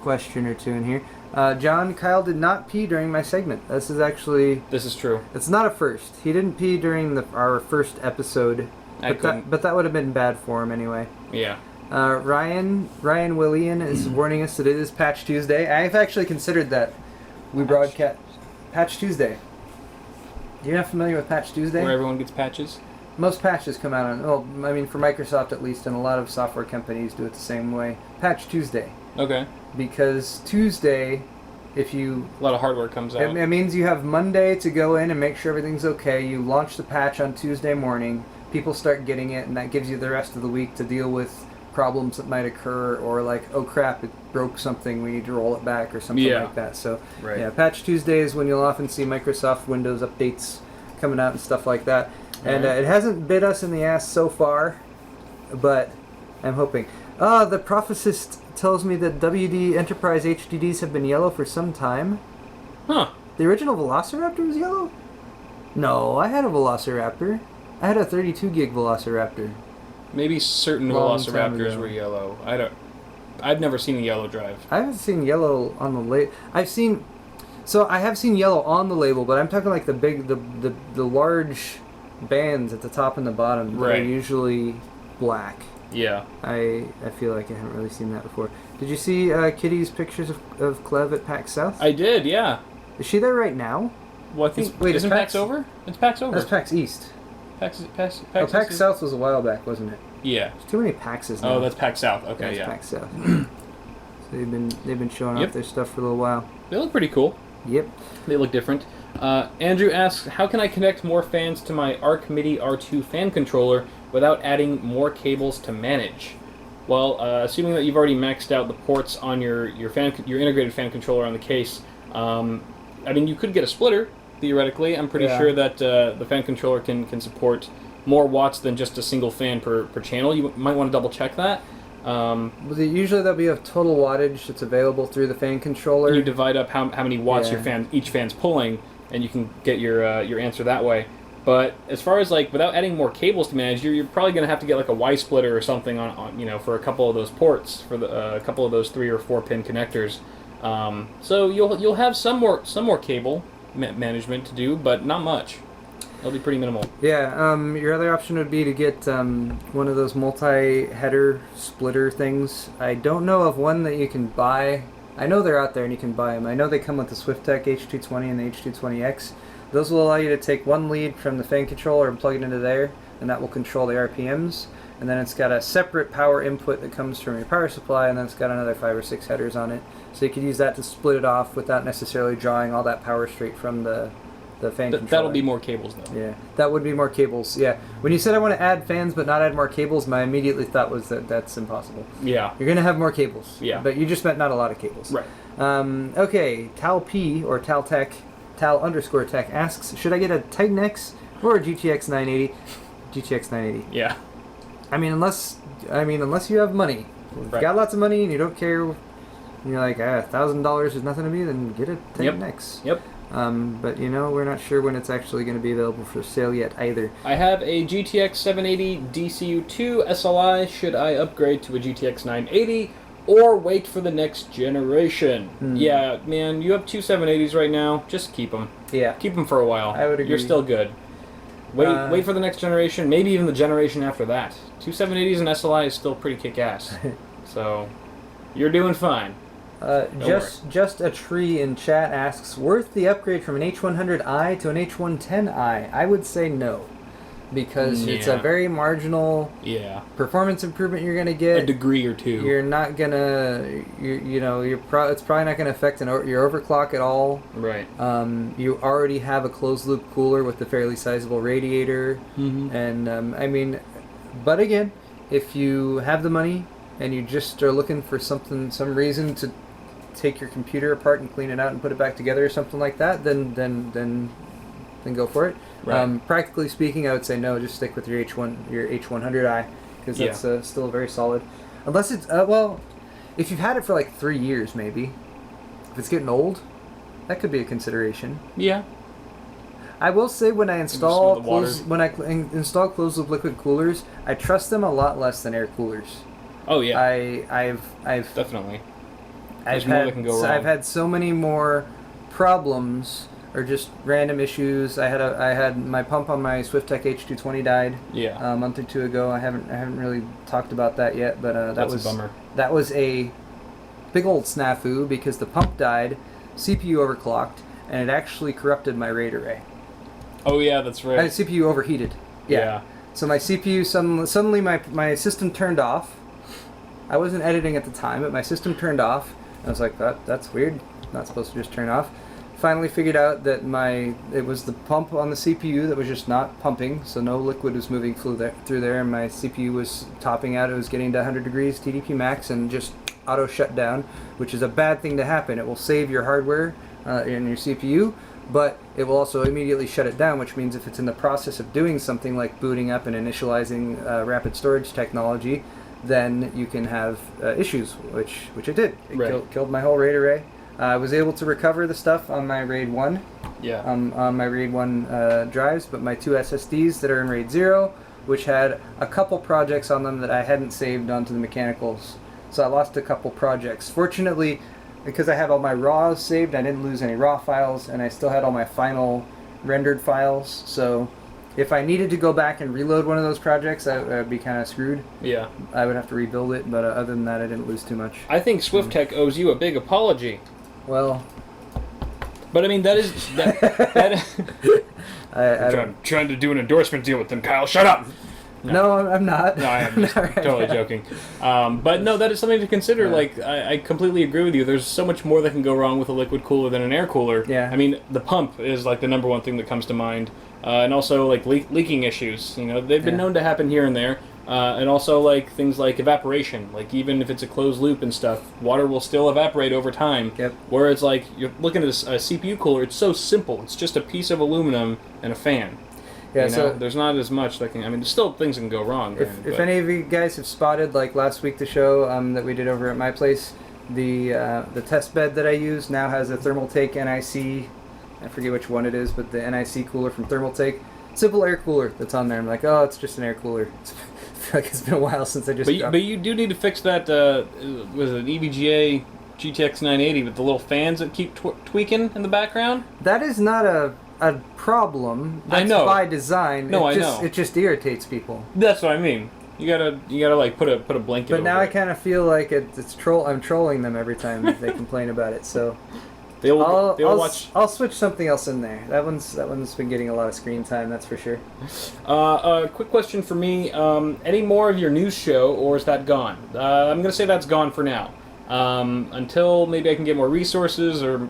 question or two in here. Kyle did not pee during my segment. This is true. It's not a first. He didn't pee during our first episode, but that would have been bad for him anyway. Yeah. Ryan Willian is warning us that it is Patch Tuesday. I've actually considered that we broadcast Patch Tuesday. You're not familiar with Patch Tuesday? Where everyone gets patches? Most patches come out on, for Microsoft at least, and a lot of software companies do it the same way. Patch Tuesday. Okay. Because Tuesday, a lot of hardware comes out. It means you have Monday to go in and make sure everything's okay. You launch the patch on Tuesday morning. People start getting it, and that gives you the rest of the week to deal with problems that might occur, or like, oh crap, it broke something, we need to roll it back, or something like that. So, Patch Tuesday is when you'll often see Microsoft Windows updates coming out and stuff like that. And it hasn't bit us in the ass so far, but I'm hoping. The Prophecist tells me that WD Enterprise HDDs have been yellow for some time. Huh. The original Velociraptor was yellow? No, I had a Velociraptor. I had a 32 gig Velociraptor. Maybe certain Velociraptors were yellow. I've never seen a yellow drive. I haven't seen yellow on the label. I have seen yellow on the label, but I'm talking like the big, the large bands at the top and the bottom that are usually black. Yeah. I feel like I haven't really seen that before. Did you see Kitty's pictures of Clev at PAX South? I did, yeah. Is she there right now? Well, I think, isn't PAX over? It's PAX over. That's PAX East. PAX PAX South was a while back, wasn't it? Yeah. There's too many PAXs now. Oh, that's PAX South. Okay, that's PAX South. So they've been showing off their stuff for a little while. They look pretty cool. Yep. They look different. Andrew asks, how can I connect more fans to my Arc MIDI R2 fan controller without adding more cables to manage. Well, assuming that you've already maxed out the ports on your integrated fan controller on the case, I mean, you could get a splitter, theoretically. I'm pretty sure that the fan controller can support more watts than just a single fan per channel. You might want to double check that. Usually there'll be a total wattage that's available through the fan controller. You divide up how many watts each fan's pulling, and you can get your answer that way. But as far as like without adding more cables to manage, you're probably going to have to get like a Y splitter or something on for a couple of those ports for a couple of those 3 or 4 pin connectors. So you'll have some more cable management to do, but not much. It'll be pretty minimal. Yeah. Your other option would be to get one of those multi-header splitter things. I don't know of one that you can buy. I know they're out there and you can buy them. I know they come with the SwiftTech H220 and the H220X. Those will allow you to take one lead from the fan controller and plug it into there, and that will control the RPMs. And then it's got a separate power input that comes from your power supply, and then it's got another 5 or 6 headers on it. So you could use that to split it off without necessarily drawing all that power straight from the fan controller. That'll be more cables, though. Yeah, that would be more cables. Yeah. When you said I want to add fans but not add more cables, my immediately thought was that that's impossible. Yeah. You're going to have more cables. Yeah. But you just meant not a lot of cables. Right. Okay, TalP or TalTech, Tal_Tech asks, should I get a CONTeNtz or a GTX 980? GTX 980. Yeah. I mean, unless you have money. If you got lots of money and you don't care, and you're like, $1,000 is nothing to me, then get a CONTeNtz. Yep. But we're not sure when it's actually going to be available for sale yet either. I have a GTX 780 DCU2 SLI. Should I upgrade to a GTX 980 or wait for the next generation? Yeah, man, you have 2 780s right now. Just keep them. Yeah. Keep them for a while. I would agree. You're still good. Wait for the next generation, maybe even the generation after that. 2 780s and SLI is still pretty kick-ass. So, you're doing fine. Just a tree in chat asks, worth the upgrade from an H100i to an H110i? I would say no, because it's a very marginal performance improvement you're going to get. A degree or two. You're not going to, it's probably not going to affect your overclock at all. Right. You already have a closed loop cooler with a fairly sizable radiator. And, but again, if you have the money and you just are looking for some reason to take your computer apart and clean it out and put it back together or something like that, then go for it. Right. Practically speaking, I would say no. Just stick with your H100i because that's still very solid. Unless it's if you've had it for like 3 years, maybe. If it's getting old, that could be a consideration. Yeah. I will say when I install install closed loop liquid coolers, I trust them a lot less than air coolers. Oh yeah. I've definitely. I've had so many more problems or just random issues. I had my pump on my SwiftTech H220 died. Yeah. A month or 2 ago. I haven't really talked about that yet, but that's a bummer. That was a big old snafu because the pump died, CPU overclocked, and it actually corrupted my RAID array. Oh yeah, that's right. My CPU overheated. Yeah. So my CPU suddenly my system turned off. I wasn't editing at the time, but my system turned off. I was like, that's weird. Not supposed to just turn off. Finally figured out that it was the pump on the CPU that was just not pumping, so no liquid was moving through there, and my CPU was topping out. It was getting to 100 degrees TDP max and just auto shut down, which is a bad thing to happen. It will save your hardware in your CPU, but it will also immediately shut it down, which means if it's in the process of doing something like booting up and initializing rapid storage technology, then you can have issues, which it did. It killed my whole RAID array. I was able to recover the stuff on my RAID 1, on my RAID 1 drives, but my 2 SSDs that are in RAID 0, which had a couple projects on them that I hadn't saved onto the mechanicals, so I lost a couple projects. Fortunately, because I have all my RAWs saved, I didn't lose any RAW files, and I still had all my final rendered files, so if I needed to go back and reload one of those projects, I'd be kind of screwed. Yeah. I would have to rebuild it, but other than that, I didn't lose too much. I think SwiftTech owes you a big apology. Well, but I mean I'm trying to do an endorsement deal with them, Kyle. Shut up. No, I'm not. No, I am just totally joking. But no, that is something to consider. Like, I completely agree with you. There's so much more that can go wrong with a liquid cooler than an air cooler. Yeah. I mean, the pump is like the number one thing that comes to mind. And also, like, leaking issues. You know, they've been known to happen here and there. And also, like, things like evaporation. Like, even if it's a closed loop and stuff, water will still evaporate over time. Yep. Whereas, like, you're looking at a CPU cooler, it's so simple. It's just a piece of aluminum and a fan. Yeah, you know, there's not as much that can... I mean, there's still things that can go wrong. If any of you guys have spotted, like last week, the show that we did over at my place, the test bed that I use now has a Thermaltake NIC. I forget which one it is, but the NIC cooler from Thermaltake. Simple air cooler that's on there. I'm like, oh, it's just an air cooler. I feel like it's been a while since I just... But you do need to fix that, was it EVGA GTX 980 with the little fans that keep tweaking in the background? That is not a problem. That's I know. by design. No, I know. It just irritates people. That's what I mean. You gotta like put a blanket. But over now it. I kind of feel like I'm trolling them every time they complain about it. So I'll switch something else in there. That one's been getting a lot of screen time. That's for sure. Quick question for me. Any more of your news show, or is that gone? I'm gonna say that's gone for now. Until maybe I can get more resources, or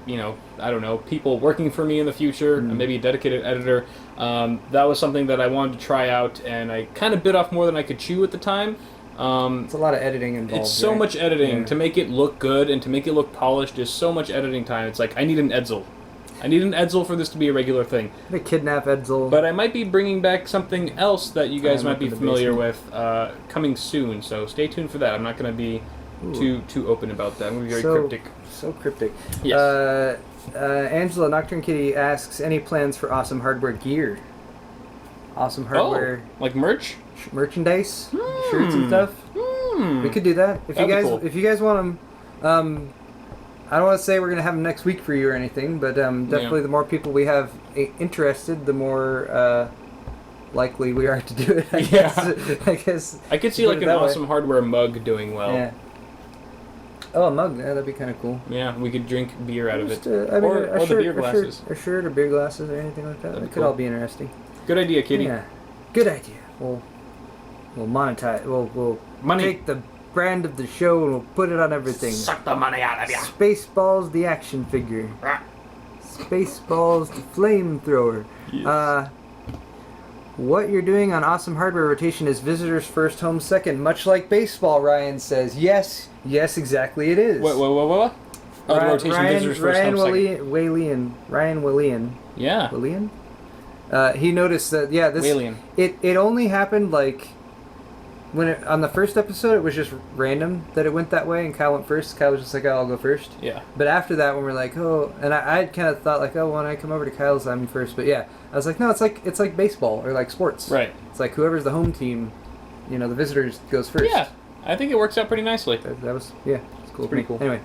I don't know, people working for me in the future, maybe a dedicated editor. That was something that I wanted to try out, and I kind of bit off more than I could chew at the time. It's a lot of editing involved. It's so much editing to make it look good and to make it look polished. Is so much editing time. It's like I need an Edsel. I need an Edsel for this to be a regular thing. The kidnap Edsel. But I might be bringing back something else that you guys might be familiar with coming soon. So stay tuned for that. I'm not going to be too open about that. I'm going to be very cryptic. So cryptic. Yes. Angela Nocturne Kitty asks, any plans for awesome hardware gear? Awesome hardware. Oh, like merch? Merchandise? Shirts and stuff? We could do that. If you guys want them, I don't want to say we're going to have them next week for you or anything, but definitely the more people we have interested, the more likely we are to do it, I guess. I could see like an awesome hardware mug doing well. Yeah. Oh, a mug. Yeah, that'd be kind of cool. Yeah, we could drink beer out of it. Or the beer glasses. A shirt or beer glasses or anything like that. It could all be interesting. Good idea, Kitty. Yeah. Good idea. We'll monetize. We'll take the brand of the show and we'll put it on everything. Suck the money out of you. Spaceballs the action figure. Spaceballs the flamethrower. Yes. What you're doing on Awesome Hardware Rotation is visitors first, home second, much like baseball, Ryan says. Yes, exactly it is. What? The rotation visitors first, home second. Ryan Willian. Yeah. Willian? He noticed that, this... Willian. It only happened, like... on the first episode, it was just random that it went that way, and Kyle went first. Kyle was just like, I'll go first. Yeah. But after that, when we're like, and I kind of thought, like, when I come over to Kyle's, I'm first. But yeah, I was like, no, it's like baseball, or like sports. Right. It's like whoever's the home team, the visitors goes first. Yeah, I think it works out pretty nicely. That was, it's cool. It's pretty cool. Anyway,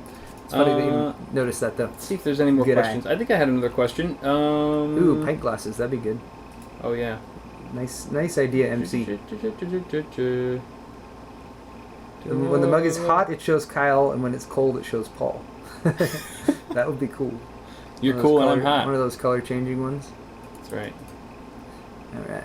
it's funny that you noticed that, though. Let's see if there's any more questions. I think I had another question. Ooh, pint glasses, that'd be good. Oh, yeah. Nice idea, MC. When the mug is hot, it shows Kyle, and when it's cold, it shows Paul. That would be cool. You're cool and I'm hot. One of those color changing ones. That's right. Alright.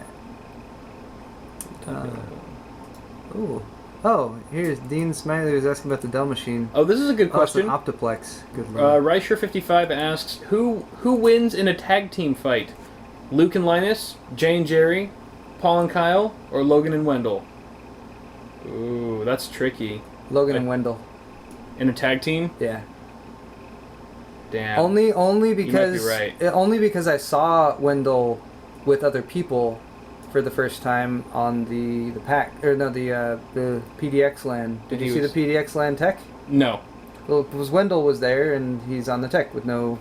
Here's Dean Smiley was asking about the Dell machine. Oh, this is a good question. It's an Optiplex. Good one. Reicher55 asks, who wins in a tag team fight? Luke and Linus, Jay and Jerry, Paul and Kyle, or Logan and Wendell? Ooh, that's tricky. Logan and Wendell. In a tag team? Yeah. Damn. Only because you might be right. Only because I saw Wendell with other people for the first time on the PDX LAN. Did you see the PDX LAN tech? No. Well, because Wendell was there and he's on the tech with no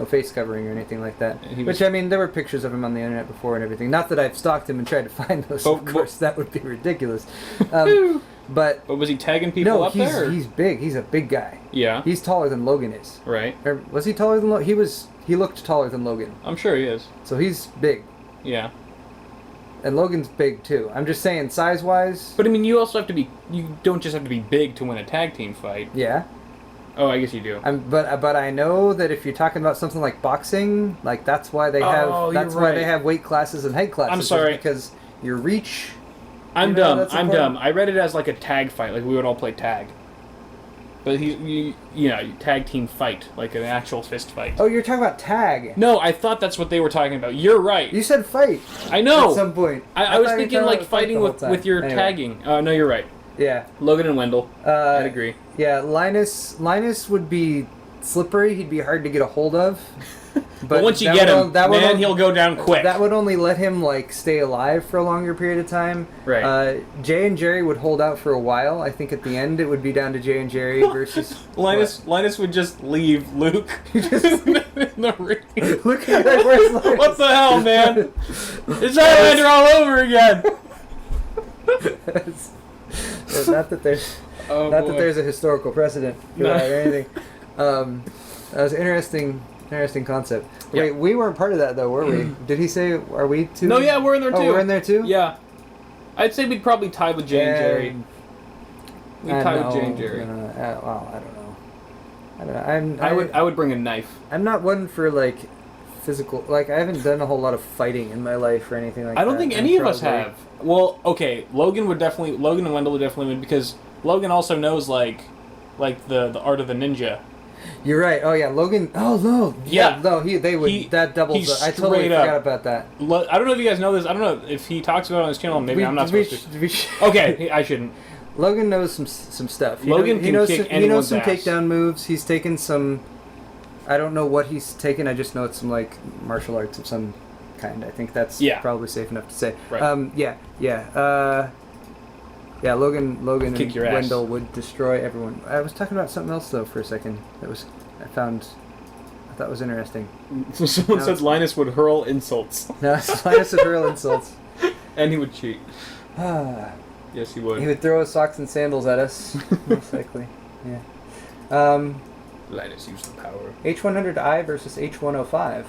face covering or anything like that. Which, I mean, there were pictures of him on the internet before and everything. Not that I've stalked him and tried to find those, of course. That would be ridiculous. But was he tagging people up there? No, he's big. He's a big guy. Yeah. He's taller than Logan is. Right. Or was he taller than Logan? He looked taller than Logan. I'm sure he is. So he's big. Yeah. And Logan's big, too. I'm just saying, size-wise... But, I mean, you don't just have to be big to win a tag team fight. Yeah. Oh, I guess you do. But I know that if you're talking about something like boxing, like that's why they have why they have weight classes and height classes. I'm sorry. Because your reach I'm You know, dumb. that's I'm important. dumb. I read it as like a tag fight, like we would all play tag. But you tag team fight, like an actual fist fight. Oh, you're talking about tag. No, I thought that's what they were talking about. You're right. You said fight. I know. At some point. I was thought you were thinking talking like about fight fighting the whole with time. your Anyway. tagging. No, you're right. Yeah. Logan and Wendell. I'd agree. Yeah, Linus would be slippery. He'd be hard to get a hold of. But once you that get would him, he'll go down quick. That would only let him like stay alive for a longer period of time. Right. Jay and Jerry would hold out for a while. I think at the end it would be down to Jay and Jerry versus Linus would just leave Luke Just- in the ring. Look at like, where's Linus? What the hell, man? It's Highlander all over again. Not that there's that there's a historical precedent for that or anything. That was an interesting concept. Yeah. Wait, we weren't part of that though, were we? Did he say? Are we too? No, yeah, we're in there too. Oh, we're in there too. Yeah, I'd say we'd probably tie with Jay and Jerry. We'd tie with Jay and Jerry. Well, I don't know. I would bring a knife. I'm not one for like physical. Like I haven't done a whole lot of fighting in my life or anything like that. I don't think any of us have. Well, okay, Logan and Wendell would definitely win because Logan also knows like the art of the ninja. You're right. Oh yeah, Logan. Oh no. Yeah. No, they would. That doubles. I totally forgot about that. I don't know if you guys know this. I don't know if he talks about it on his channel. Maybe I'm not supposed to. Okay, I shouldn't. Logan knows some stuff. Logan can kick he knows some anyone's ass. takedown moves. He's taken some. I don't know what he's taken. I just know it's some like martial arts of some kind. I think that's probably safe enough to say. Right. Yeah, Logan Kick and your ass. Wendell would destroy everyone. I was talking about something else though for a second. I thought was interesting. Someone said Linus would hurl insults. No, it's Linus would hurl insults. And he would cheat. Yes, he would. He would throw his socks and sandals at us, most likely. Yeah. Linus used the power. H100i versus H105.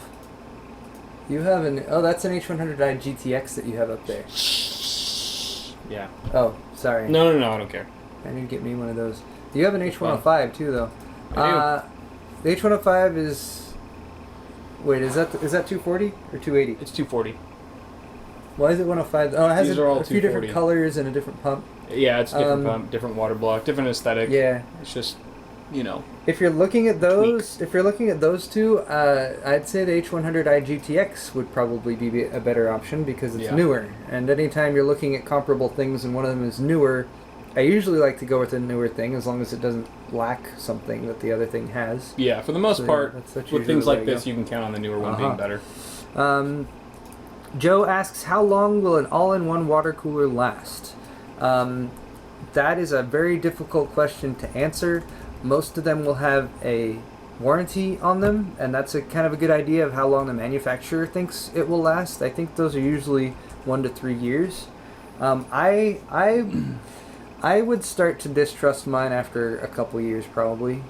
You have that's an H100i GTX that you have up there. Yeah. Oh, sorry. No, I don't care. I need to get me one of those. You have an H105 too, though. I do. The H105 is. Wait, is that 240 or 280? It's 240. Why is it 105? Oh, it has These are all a few different 240. colors and a different pump. Yeah, it's different pump, different water block, different aesthetic. Yeah. It's just, If you're looking at those, two, I'd say the H100i GTX would probably be a better option because it's newer. And anytime you're looking at comparable things and one of them is newer, I usually like to go with a newer thing as long as it doesn't lack something that the other thing has. Yeah, for the most part, with things like this, you can count on the newer one being better. Joe asks, how long will an all-in-one water cooler last? That is a very difficult question to answer. Most of them will have a warranty on them, and that's a kind of a good idea of how long the manufacturer thinks it will last. I think those are usually 1 to 3 years. I would start to distrust mine after a couple years, probably.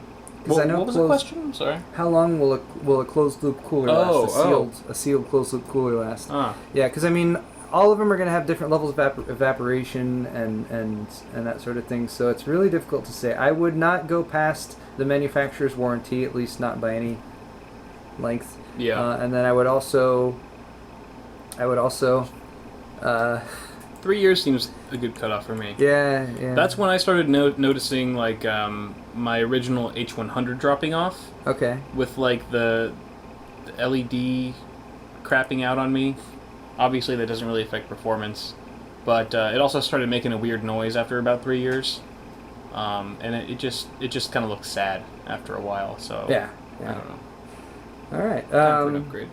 What was the question? I'm sorry. How long will a closed loop cooler last? A sealed closed loop cooler last? Yeah, because I mean, all of them are going to have different levels of evaporation and that sort of thing. So it's really difficult to say. I would not go past the manufacturer's warranty, at least not by any length. Yeah. And then I would also. 3 years seems a good cutoff for me. Yeah. That's when I started noticing like my original H100 dropping off. Okay. With like the LED crapping out on me. Obviously, that doesn't really affect performance, but it also started making a weird noise after about 3 years, and it just kind of looks sad after a while. So yeah. I don't know. All right. Time for an upgrade.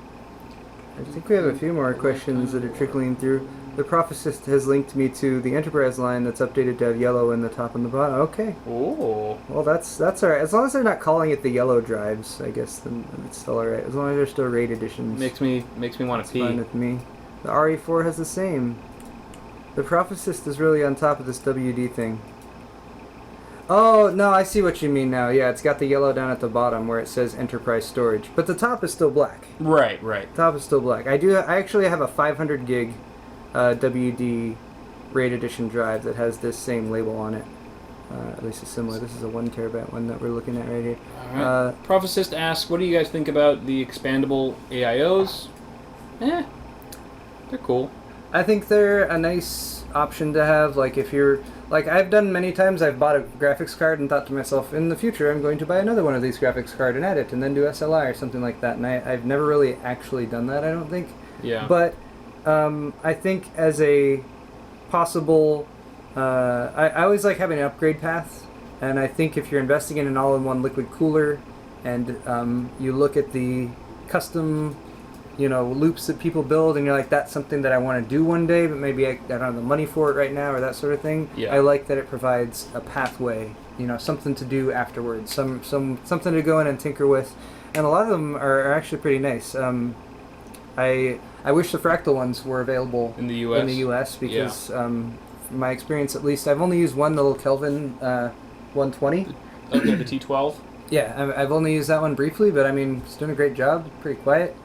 I think we have a few more questions that are trickling through. The Prophecist has linked me to the Enterprise line that's updated to have yellow in the top and the bottom. Okay. Oh. Well, that's all right. As long as they're not calling it the yellow drives, I guess then it's still all right. As long as they're still raid editions. Makes me want to pee. Fine with me. The RE4 has the same. The Prophecist is really on top of this WD thing. Oh, no, I see what you mean now. Yeah, it's got the yellow down at the bottom where it says Enterprise Storage. But the top is still black. Right. Top is still black. I actually have a 500 gig WD RAID edition drive that has this same label on it. At least it's similar. This is a 1 terabyte one that we're looking at right here. Alright. Prophecist asks, what do you guys think about the expandable AIOs? They're cool. I think they're a nice option to have. Like if you're like I've done many times, I've bought a graphics card and thought to myself, in the future I'm going to buy another one of these graphics card and add it, and then do SLI or something like that. And I've never really actually done that. I don't think. Yeah. But I think as a possible, I always like having an upgrade path. And I think if you're investing in an all-in-one liquid cooler, and you look at the custom, loops that people build, and you're like, that's something that I want to do one day, but maybe I don't have the money for it right now, or that sort of thing. Yeah. I like that it provides a pathway, something to do afterwards, something to go in and tinker with, and a lot of them are actually pretty nice. I wish the fractal ones were available in the U.S. Because from my experience, at least, I've only used one, the little Kelvin 120. Okay, the T12. Yeah, I've only used that one briefly, but I mean, it's doing a great job. Pretty quiet.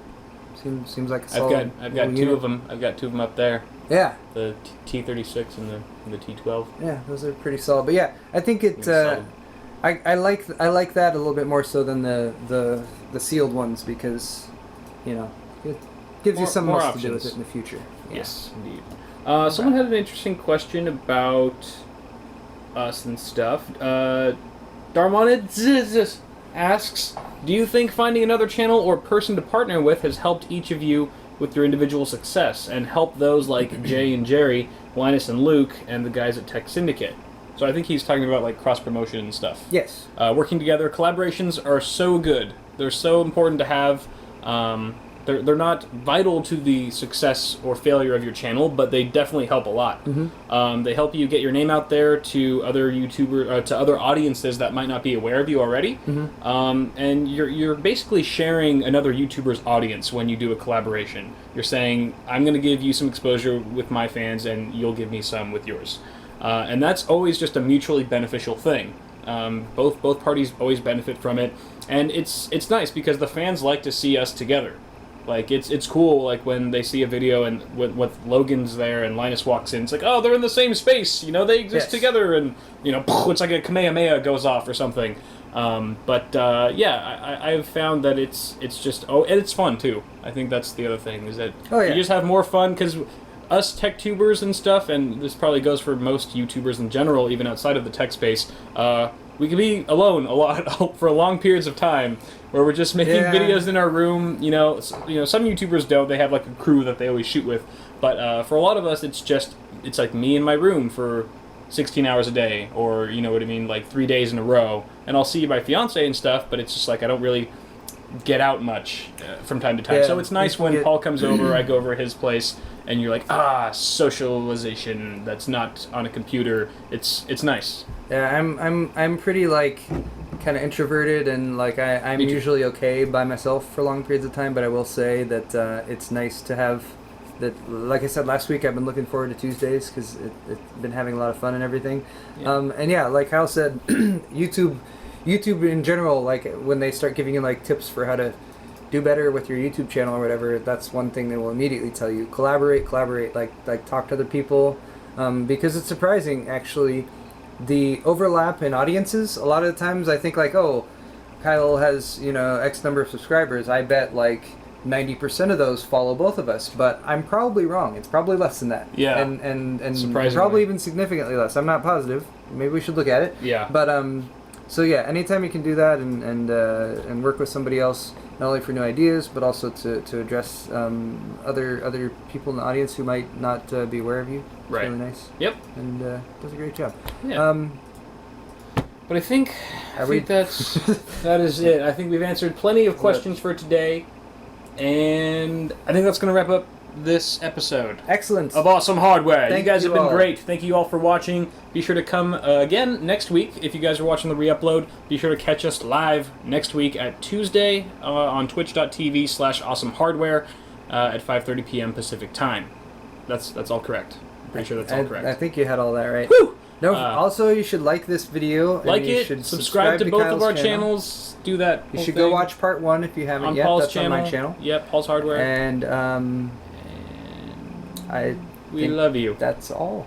Seems like a solid. I've got two of them. I've got two of them up there. Yeah. The T36 and the T12. Yeah, those are pretty solid. But yeah, I think it. I like that a little bit more so than the sealed ones, because, it gives you something else options to do with it in the future. Yeah. Yes, indeed. Someone had an interesting question about us and stuff. Darmonid asks, do you think finding another channel or person to partner with has helped each of you with your individual success, and helped those like Jay and Jerry, Linus and Luke, and the guys at Tech Syndicate? So I think he's talking about like cross-promotion and stuff. Yes. Working together, collaborations are so good. They're so important to have. They're not vital to the success or failure of your channel, but they definitely help a lot. Mm-hmm. They help you get your name out there to other YouTubers, to other audiences that might not be aware of you already. Mm-hmm. And you're basically sharing another YouTuber's audience when you do a collaboration. You're saying, I'm going to give you some exposure with my fans, and you'll give me some with yours. And that's always just a mutually beneficial thing. Both parties always benefit from it, and it's nice because the fans like to see us together. Like, it's cool, like, when they see a video and with Logan's there and Linus walks in, it's like, oh, they're in the same space, they exist together, and, it's like a Kamehameha goes off or something. I've found that it's just, and it's fun, too. I think that's the other thing, is that you just have more fun, because us tech tubers and stuff, and this probably goes for most YouTubers in general, even outside of the tech space, we can be alone a lot for long periods of time, where we're just making videos in our room. Some YouTubers don't; they have like a crew that they always shoot with. But for a lot of us, it's like me in my room for 16 hours a day, or like 3 days in a row. And I'll see my fiance and stuff, but it's just like I don't really get out much from time to time. Yeah, so it's nice when Paul comes over, I go over to his place, and you're like, socialization that's not on a computer. It's nice. Yeah, I'm pretty like kind of introverted, and like I'm usually okay by myself for long periods of time. But I will say that it's nice to have that. Like I said last week, I've been looking forward to Tuesdays because it's been having a lot of fun and everything. Yeah. Like Hal said, YouTube in general, like when they start giving you like tips for how to do better with your YouTube channel or whatever, that's one thing they will immediately tell you. Collaborate, like talk to other people, because it's surprising actually the overlap in audiences. A lot of the times I think like, oh, Kyle has X number of subscribers, I bet like 90% of those follow both of us, but I'm probably wrong. It's probably less than that. Yeah. And probably even significantly less. I'm not positive. Maybe we should look at it. Yeah. But so yeah, anytime you can do that and work with somebody else, not only for new ideas, but also to address other people in the audience who might not be aware of you. It's really nice. Yep. And does a great job. Yeah. But I think that is it. I think we've answered plenty of questions for today, and I think that's going to wrap up this episode. Excellent. Of Awesome Hardware. Thank you guys have been all. great. Thank you all for watching. Be sure to come again next week. If you guys are watching the re-upload, be sure to catch us live next week at Tuesday on twitch.tv/awesomehardware at 5:30 p.m. Pacific time. That's all correct. I'm pretty sure that's all correct. I think you had all that right. Woo! No. Also, you should like this video. Like and you it. should Subscribe to both Kyle's of our channel. channels. Do that. You should go watch part 1 if you haven't on yet. Paul's That's channel. on my channel. Yep, Paul's Hardware. And we love you. That's all.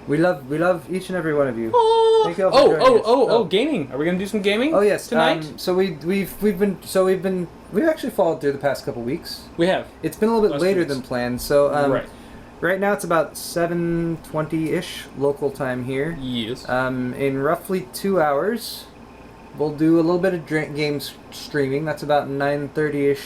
We love each and every one of you. Oh, Thank you all for joining us. Gaming. Are we gonna do some gaming? Oh yes, tonight. So we've actually followed through the past couple weeks. We have. It's been a little bit Last later weeks. than planned. So Right. Right now it's about 7:20-ish local time here. Yes. In roughly 2 hours, we'll do a little bit of games streaming. That's about 9:30-ish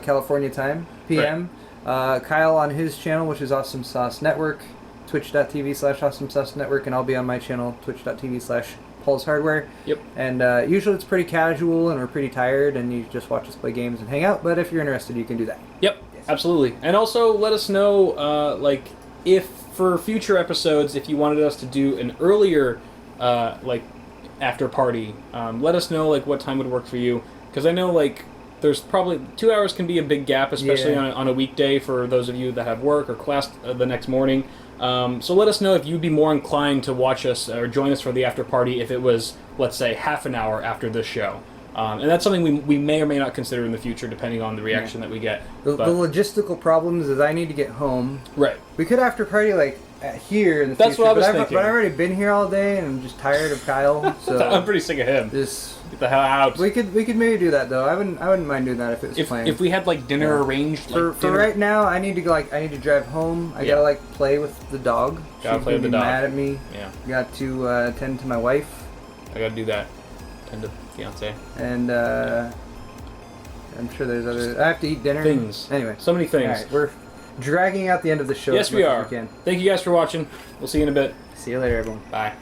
California time, PM. Right. Kyle on his channel, which is Awesome Sauce Network, twitch.tv/Awesome Sauce Network, and I'll be on my channel, twitch.tv/Paul's Hardware. Yep. And usually it's pretty casual, and we're pretty tired, and you just watch us play games and hang out. But if you're interested, you can do that. Yep. Yes. Absolutely. And also let us know, like, if for future episodes, if you wanted us to do an earlier, like, after party, let us know, like, what time would work for you. Because I know, like, there's probably 2 hours can be a big gap, especially on a weekday for those of you that have work or class the next morning. So let us know if you'd be more inclined to watch us or join us for the after party if it was, let's say, half an hour after this show. And that's something we may or may not consider in the future, depending on the reaction that we get. The logistical problems is I need to get home. Right. We could after party like here in the That's future. What I was thinking. But I've already been here all day, and I'm just tired of Kyle. So I'm pretty sick of him. Just get the hell out. We could maybe do that though. I wouldn't mind doing that if it was planned. If we had like dinner arranged. For right now, I need to drive home. I gotta like play with the dog. Gotta play with the dog. Mad at me. Yeah. Got to attend to my wife. I gotta do that. Attend to fiance. And I'm sure there's other. I have to eat dinner. Things. Anyway, so many things. All right, we're dragging out the end of the show. Yes, we are. As we can. Thank you guys for watching. We'll see you in a bit. See you later, everyone. Bye.